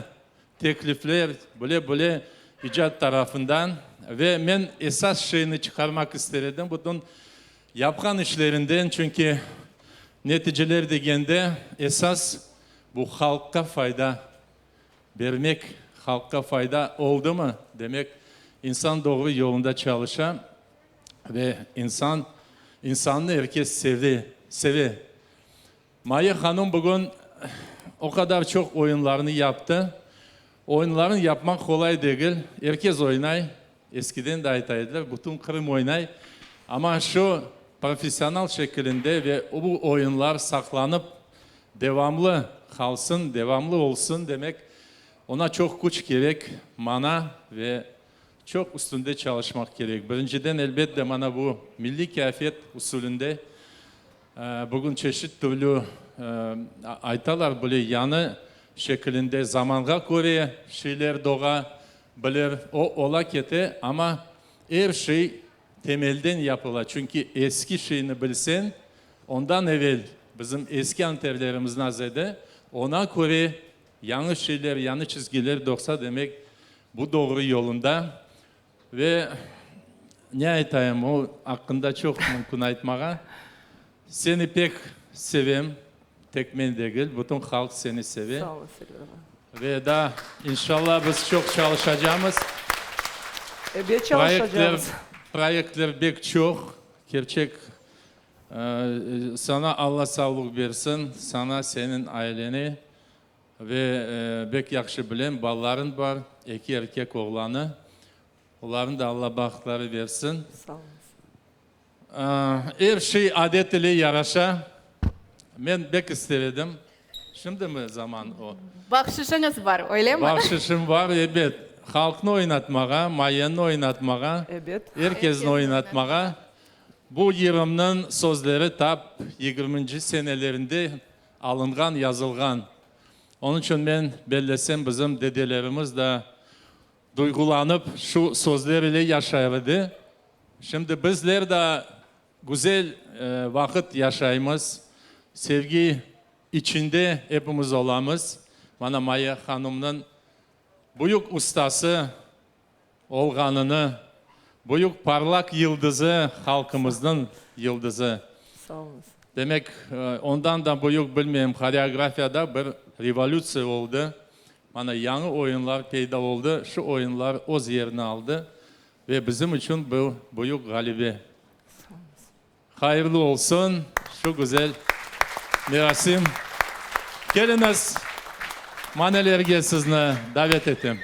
teklifler böyle icat tarafından ve ben esas şeyini çıkarmak istedim. Bütün yapkan işlerinden çünkü neticeler degende esas bu halka fayda vermek, halka fayda oldu mu demek insan doğru yolunda çalışan ve insanı herkes sevi. Mayı Hanım bugün o kadar çok oyunlarını yaptı. Oyunlarını yapmak kolay değil. Herkes oynay. Eskiden de aytaydılar. Bütün Kırım oynay. Ama şu profesyonel şeklinde ve bu oyunlar saklanıp devamlı kalsın, devamlı olsun demek ona çok güç gerek, mana ve çok üstünde çalışmak gerek. Birinciden elbette bana bu milli kıyafet usulünde bugün çeşit türlü aytalar böyle yanı şeklinde zamana göre şeyler doğabilir. O ola kete ama her şey temelden yapıla. Çünkü eski şeyini bilsen ondan evvel bizim eski anterlerimiz nazede ona göre yanlış şeyler, yanlış çizgiler doksa demek bu doğru yolunda ve ne aytayım o hakkında çok mümkün aytmağa. Seni pek sevem, tek men değil, bütün halk seni seviyor. Sağ olun Server ağa. Ve da inşallah biz çok çalışacağız. Bir çalışacağız. Projeler pek çok. Gerçek sana Allah sağlık versin, sana senin aileni ve pek yakşı bilen balların var, 2 erkek oğlanı. Onların da Allah bakları versin. Sağ olun. Her şey adet ile yaraşa. Ben pek istedim. Şimdi mi zaman o? Bahşişiniz var öyle mi? Bahşişim var evet. Halkını oynatmağa, mayanını oynatmağa, Evet. herkesin oynatmağa. Bu yığımın sözleri tap 20. senelerinde alıngan, yazılgan. Onun için ben bellesem bizim dedelerimiz de duygulanıp şu sözler ile yaşardı. Şimdi bizler de güzel vakit yaşayımız. Sevgi içinde hepimiz olamız. Bana Maya Hanım'ın büyük ustası olganını, büyük parlak yıldızı, halkımızın yıldızı. Sağ olun. Demek ondan da büyük bilmeyeyim, koreografiyada bir revolüsiya oldu. Bana yeni oyunlar peyda oldu. Şu oyunlar öz yerini aldı. Ve bizim için bu büyük galibi. Hayırlı olsun şu güzel merasim. Geliniz, manelerge sizni davet ettim.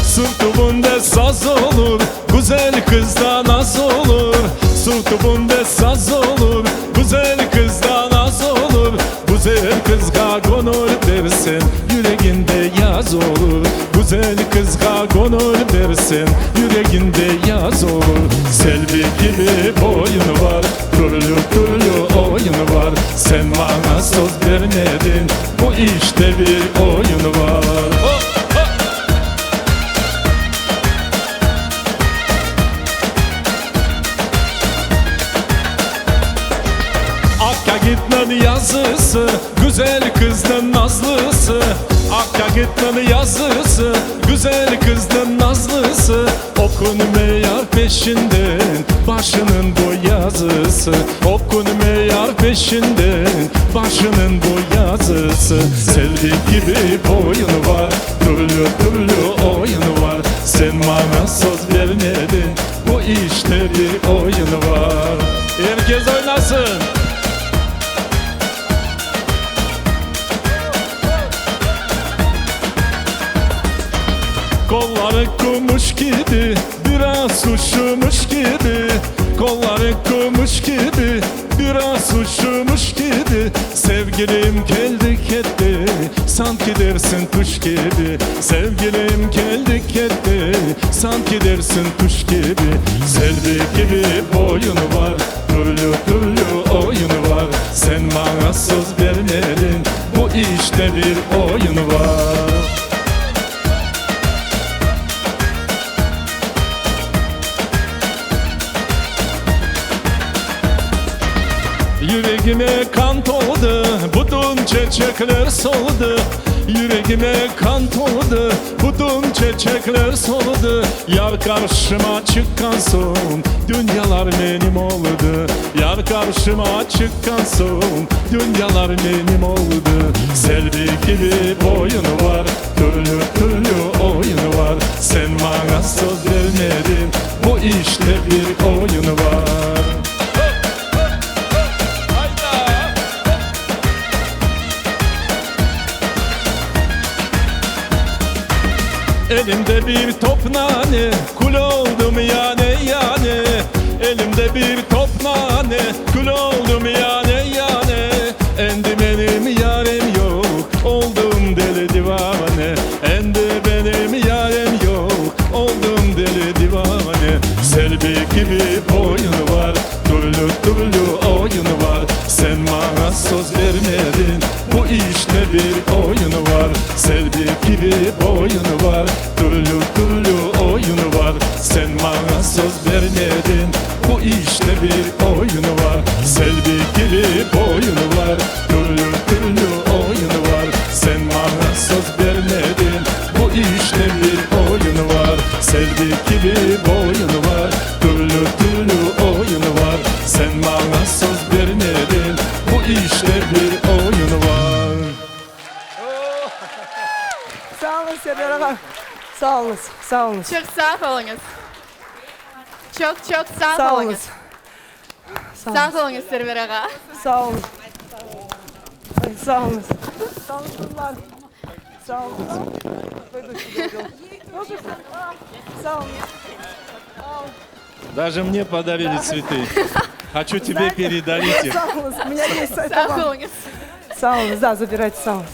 Sırtımda saz olur, güzel kızdan az olur. Sırtımda saz olur, güzel kızdan az olur. Güzel kızga gönül versin, yüreğinde yaz olur. Güzel kızga gönül versin, yüreğinde yaz olur. Selvi gibi boyun var, türlü türlü oyun var. Sen bana söz vermedin, bu işte bir oyun var. Akagit'nin yazısı, güzel kızın nazlısı. Akagit'nin yazısı, güzel kızın nazlısı. Okunmuyor peşinden, başının bu yazısı. Okunmuyor peşinden, başının bu yazısı. Selvi gibi boyun var, türlü türlü oyun var. Sen bana söz vermedin, bu işte bir oyun var. Herkes oynasın. Kolları kumuş gibi, biraz uçmuş gibi. Kolları kumuş gibi, biraz uçmuş gibi. Sevgilim geldi gitti, sanki dersin kuş gibi. Sevgilim geldi gitti, sanki dersin kuş gibi. Selvi gibi boyun var, türlü türlü oyun var. Sen bana söz vermedin, bu işte bir oyun var. Yüreğime kan doldu, budum çiçekler soldu. Yüreğime kan doldu, budum çiçekler soldu. Yar karşıma çıkan son, dünyalar benim oldu. Yar karşıma çıkan son, dünyalar benim oldu. Selvi gibi boyun var, türlü türlü oyun var. Sen bana söz vermedin, bu işte bir oyun var. Elimde bir top nane, kul oldum yani yani. Elimde bir top nane, kul oldum yani yani. Endi benim yarem yok, oldum deli divane. Endi benim yarem yok, oldum deli divane. Selvi gibi boyun var, türlü türlü oyun var. Sen bana söz vermedin, bu işte bir oyun var. Selvi gibi boyun var, türlü türlü oyun var. Sen bana söz vermedin, bu işte bir oyun var. Selvi gibi boyun var, türlü türlü oyun var. Sen bana söz vermedin, bu işte bir oyun var. Selvi gibi boyun var, türlü türlü oyun var. Sen bana söz vermedin, bu işte bir oyun var. Sağ olun Server Ağa. Sağ olun, sağ olun. Çok sağ olunuz. Çok çok Sağ sağ olun. olunuz. Sağ olunuz Server Ağa. Sağ olun. Ay, sağ olun. Sağ olun kızlar. Sağ olun. Sağ olun. Даже мне подарили цветы. Хочу тебе передарить их. Сауна, у меня есть это Sağ вам. olunuz. Сауна, да, забирайте сауна.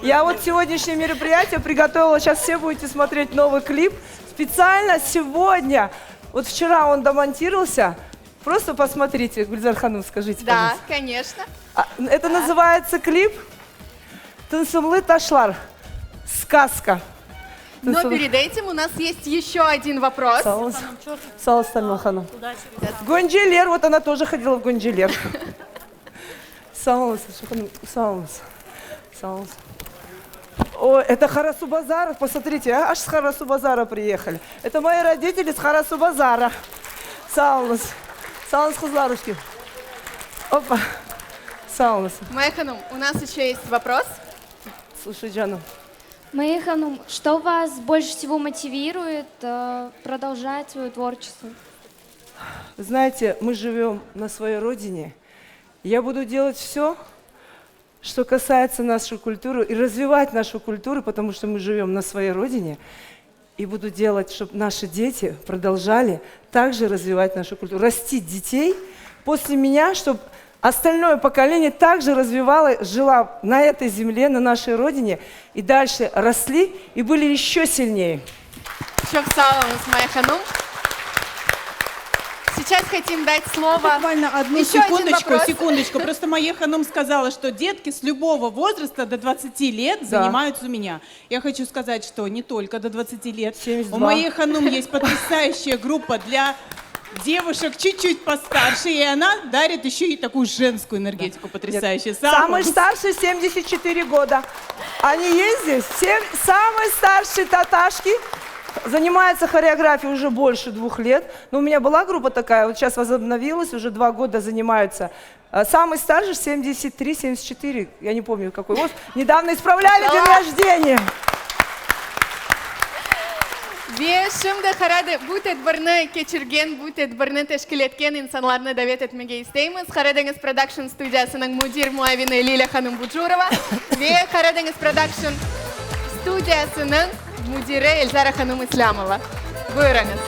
Я вот сегодняшнее мероприятие приготовила, сейчас все будете смотреть новый клип. Специально сегодня, вот вчера он домонтировался, просто посмотрите, Гульзар Ханум, скажите, Да, пожалуйста. конечно. Это называется клип «Тынсымлы ташлар». Сказка. Но перед этим у нас есть еще один вопрос. Салас Ханум. Гонджелер, вот она тоже ходила в Гонджелер. Салас. О, это Харасу-Базар, посмотрите, аж с Харасу-Базара приехали. Это мои родители с Харасу-Базара. Салас Хузларушки. Опа. Салас. Майя Ханум, у нас еще есть вопрос. Слушай, Джану. Майя Ханум, что вас больше всего мотивирует продолжать свое творчество? Знаете, мы живем на своей родине. Я буду делать все, что касается нашей культуры, и развивать нашу культуру, потому что мы живем на своей родине. И буду делать, чтобы наши дети продолжали также развивать нашу культуру, растить детей после меня, чтобы остальное поколение также развивало, жила на этой земле, на нашей родине, и дальше росли и были еще сильнее. Майя Ханум. Сейчас хотим дать слово. Буквально одну Еще один секундочку, вопрос. секундочку. Просто Майя Ханум сказала, что детки с любого возраста до 20 лет занимаются у меня. Я хочу сказать, что не только до 20 лет. 72. У Майи Ханум есть потрясающая группа для девушек чуть-чуть постарше, и она дарит еще и такую женскую энергетику потрясающую. Самый старший 74 года. Они есть здесь. Все самые старшие таташки. Занимается хореографией уже больше 2 лет. Но у меня была группа такая, вот сейчас возобновилась, уже 2 года занимаются. Самый старший 73-74, я не помню какой возраст. Недавно исправляли день рождения. Ve şimdi Harada bu tedbirni keçirgen, bu tedbirni teşkil etken insanlarni davet etmege isteymiz. Karadeniz Production studiyasının mudir muavini Lila Hanım Bucurova ve Karadeniz Production studiyasının mudiri Elzara Hanım İslamova. Buyurunuz.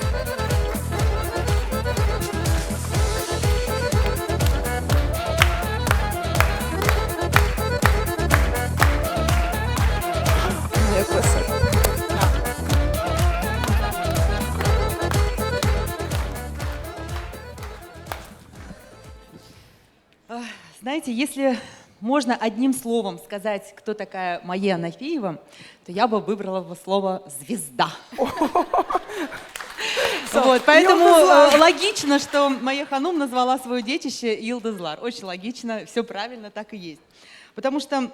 Знаете, если можно одним словом сказать, кто такая Майя Анафиева, то я бы выбрала бы слово «звезда». Вот, поэтому логично, что Майя Ханум назвала свое детище Йылдызлар. Очень логично, все правильно, так и есть. Потому что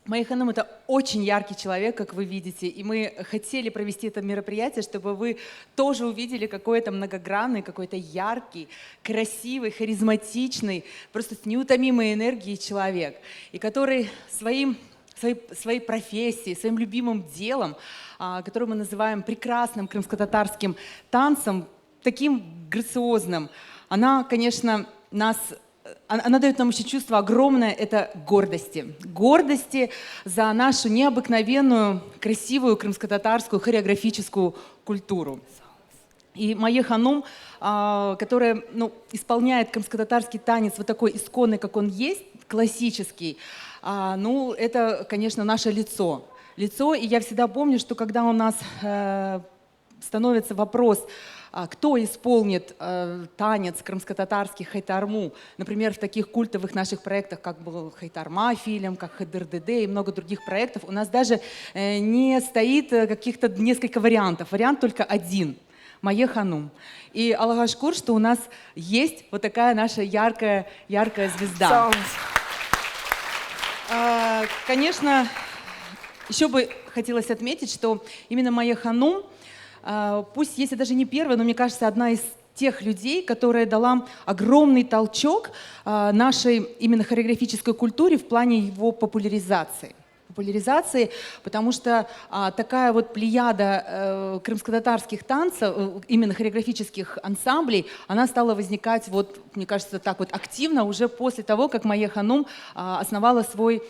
Майя Ханум — это очень яркий человек, как вы видите, и мы хотели провести это мероприятие, чтобы вы тоже увидели какой-то многогранный, какой-то яркий, красивый, харизматичный, просто с неутомимой энергией человек, и который своей профессией, своим любимым делом, который мы называем прекрасным крымско-татарским танцем, таким грациозным, она, конечно, она дает нам еще чувство огромное, это гордости. Гордости за нашу необыкновенную, красивую крымско-татарскую хореографическую культуру. И Майя Ханум, которая исполняет крымско-татарский танец вот такой исконный, как он есть, классический, это, конечно, наше лицо. И я всегда помню, что когда у нас становится вопрос, кто исполнит танец крымско-татарский хайтарму, например, в таких культовых наших проектах, как был Хайтарма фильм, как ХДРДД и много других проектов, у нас даже не стоит каких-то несколько вариантов. Вариант только один – Майя Ханум. И Аллах шкур, что у нас есть вот такая наша яркая звезда. Конечно, еще бы хотелось отметить, что именно Майя Ханум, пусть если даже не первая, но мне кажется, одна из тех людей, которая дала огромный толчок нашей именно хореографической культуре в плане его популяризации, потому что такая вот плеяда крымско-татарских танцев, именно хореографических ансамблей, она стала возникать, вот, мне кажется, так вот активно уже после того, как Майя Ханум основала свой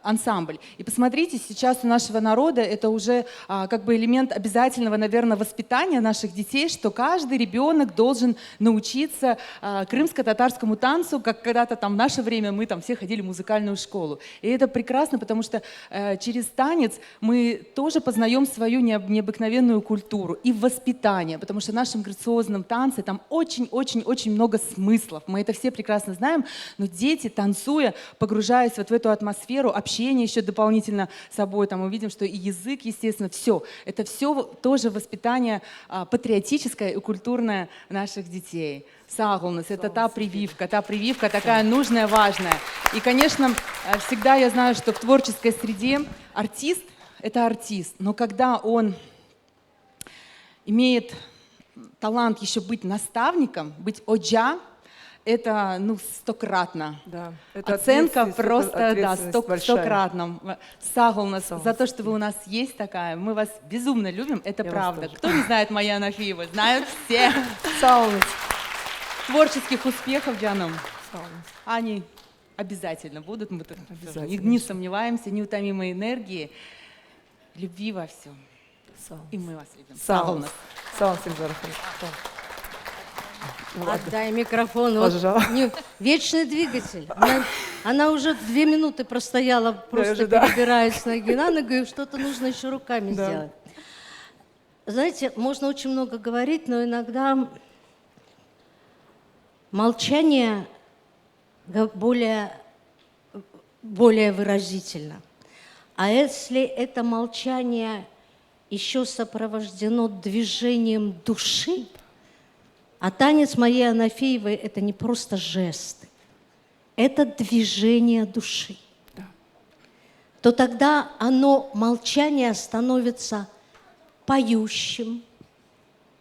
ансамбль. И посмотрите, сейчас у нашего народа это уже как бы элемент обязательного, наверное, воспитания наших детей, что каждый ребенок должен научиться крымско-татарскому танцу, как когда-то там в наше время мы там все ходили в музыкальную школу. И это прекрасно, потому что через танец мы тоже познаем свою необыкновенную культуру и воспитание, потому что в нашем грациозном танце там очень-очень-очень много смыслов. Мы это все прекрасно знаем, но дети, танцуя, погружаясь вот в эту атмосферу, общение еще дополнительно с собой, там мы видим, что и язык, естественно, все. Это все тоже воспитание патриотическое и культурное наших детей. Сағылыңыз, это та прививка такая нужная, важная. И, конечно, всегда я знаю, что в творческой среде артист — это артист, но когда он имеет талант еще быть наставником, быть оджа, это, ну, стократно. Да, это оценка ответственность, просто, да, ответственность стократно. Сағылыңыз за то, что вы у нас есть такая. Мы вас безумно любим, это правда. Кто не знает Майя Анафиева? Знают все. Сағылыңыз. Творческих успехов, Джаном. Они обязательно будут, мы тут не сомневаемся, неутомимой энергии, любви во всем. И мы вас любим. Сағылыңыз. Отдай микрофон. Пожалуйста. Вечный двигатель. Она уже 2 минуты простояла, просто Да. перебираясь с ноги на ногу, и что-то нужно еще руками сделать. Знаете, можно очень много говорить, но иногда молчание более выразительно. А если это молчание еще сопровождено движением души, а танец Майи Анафиевой — это не просто жесты, это движение души, то тогда молчание становится поющим,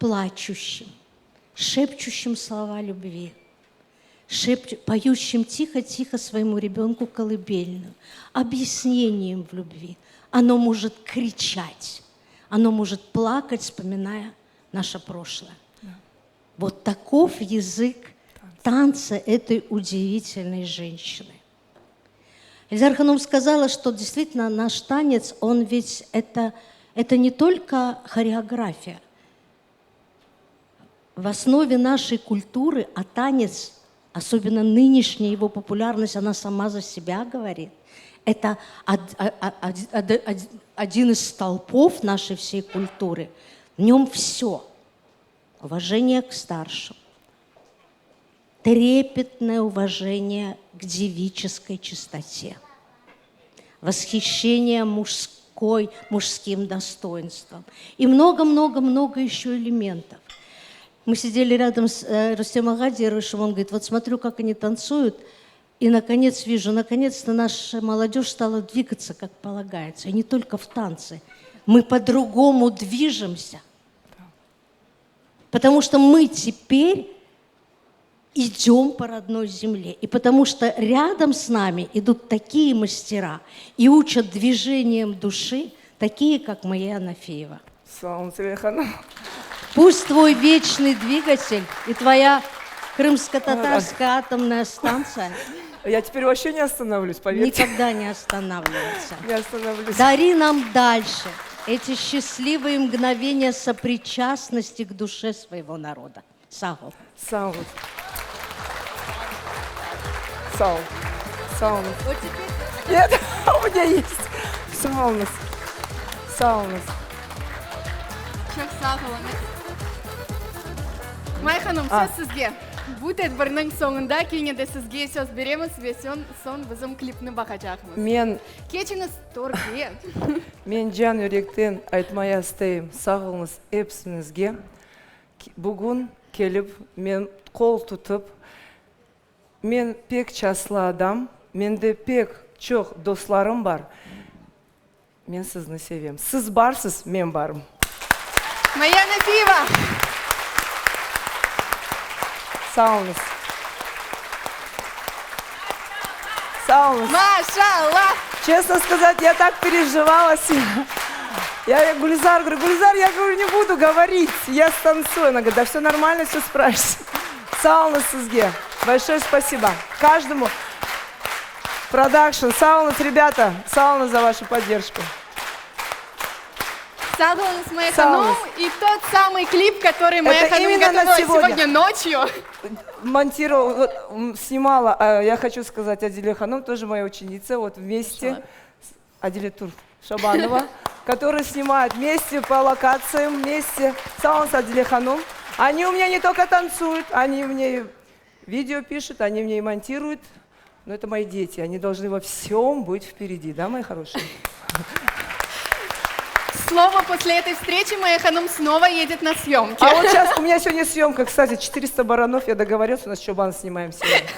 плачущим, шепчущим слова любви, поющим тихо-тихо своему ребенку колыбельную, объяснением в любви. Оно может кричать, оно может плакать, вспоминая наше прошлое. Вот таков язык танца этой удивительной женщины. Эльзар Ханум сказала, что действительно наш танец, он ведь это не только хореография. В основе нашей культуры, а танец, особенно нынешняя его популярность, она сама за себя говорит, это один из столпов нашей всей культуры. В нем все. Уважение к старшим, трепетное уважение к девической чистоте, восхищение мужским достоинством и много-много-много еще элементов. Мы сидели рядом с Рустем Агадировичем, он говорит, вот смотрю, как они танцуют, и наконец-то наша молодежь стала двигаться, как полагается, и не только в танце. Мы по-другому движемся. Потому что мы теперь идем по родной земле. И потому что рядом с нами идут такие мастера и учат движением души, такие, как Майя Анафиева. Пусть твой вечный двигатель и твоя крымско-татарская атомная станция Я теперь вообще не остановлюсь, поверьте. никогда не останавливается. Не остановлюсь. Дари нам дальше эти счастливые мгновения сопричастности к душе своего народа. Сағыл. Сағыл. Сағыл. Сағыл. Нет, у меня есть. Сағыл. Сағыл. Çok sağ olun. Майя Ханым, сөз сізге. Будет бірінің соңында кейін де сізге сөз береміз, соң біздің клипні бақачақмыз. Кечіңіз торге. Мен жан өректен айтмай астайым, сағылыңыз эпсіңізге. Бүгін келіп, мен қол тұтып, мен пек часлы адам, менде пек çok достарым бар. Мен сізні севем. Сіз барсыз, мен барым. Майя Анафиева. Сауна. Сауна. Машаллах. Честно сказать, я так переживала себя. Я Гульзар говорю, Гульзар, я говорю, не буду говорить, я станцую. Она говорит, да все нормально, все справишься. Сауна сізге. Большое спасибо. Каждому. Продакшн, Саунас, ребята, Саунас за вашу поддержку. Саунас Майя Ханум и тот самый клип, который Майя Это Ханум именно на готовила сегодня ночью. Монтировала, вот, снимала, я хочу сказать, Адиле Ханум, тоже моя ученица, вот вместе, Адиле Тур Шабанова, которые снимают вместе по локациям, вместе, Саунас, Адиле Ханум. Они у меня не только танцуют, они мне видео пишут, они мне и монтируют. Но это мои дети, они должны во всем быть впереди, да, мои хорошие? Слово после этой встречи Майя Ханум снова едет на съемки. А вот сейчас, у меня сегодня съемка, кстати, 400 баранов, я договорился, у нас Чобан снимаем сегодня.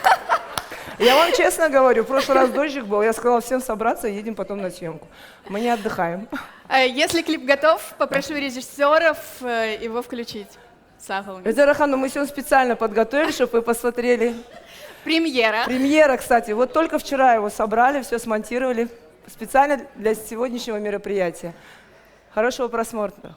Я вам честно говорю, в прошлый раз дождик был, я сказала всем собраться, едем потом на съемку. Мы не отдыхаем. Если клип готов, попрошу режиссеров его включить. Саунас. Адиле Ханум, мы сегодня специально подготовили, чтобы вы посмотрели. Премьера. Премьера, кстати, вот только вчера его собрали, все смонтировали, специально для сегодняшнего мероприятия. Хорошего просмотра.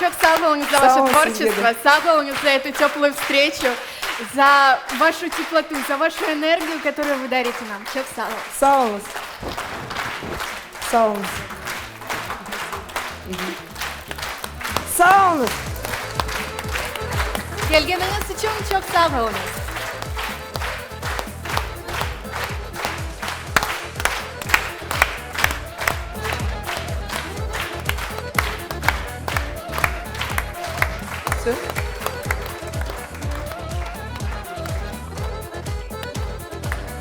Çok sağ olun за Sağ ваше olun творчество, sizlere. сağ olun за эту теплую встречу, за вашу теплоту, за вашу энергию, которую вы дарите нам. Çok sağ olun. Sağ olun. Sağ olun. Sağ olun. Gelgeniniz için çok sağ olun. Все.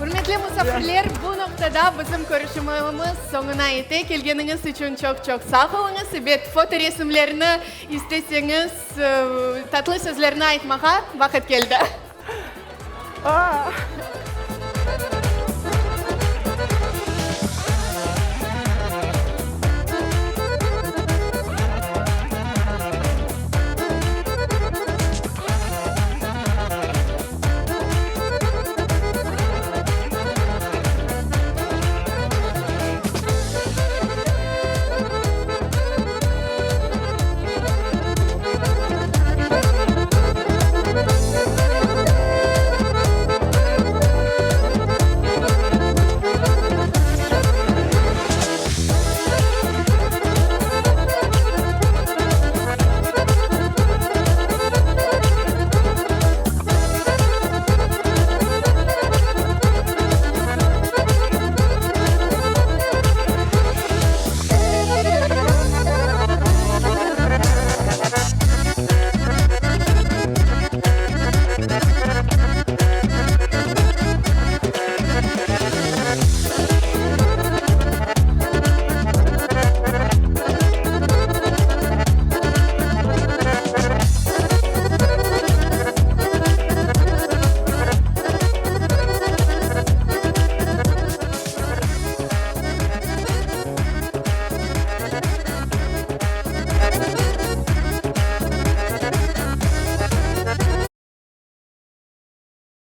Hürmetli misafirler, bu noktada bizim görüşmemiz sonuna yettik. Gelgeniniz için çok sağ olun. Bir foto resimlerini isteseniz tatlı sözlerini aytmağa vakit geldi. Aa.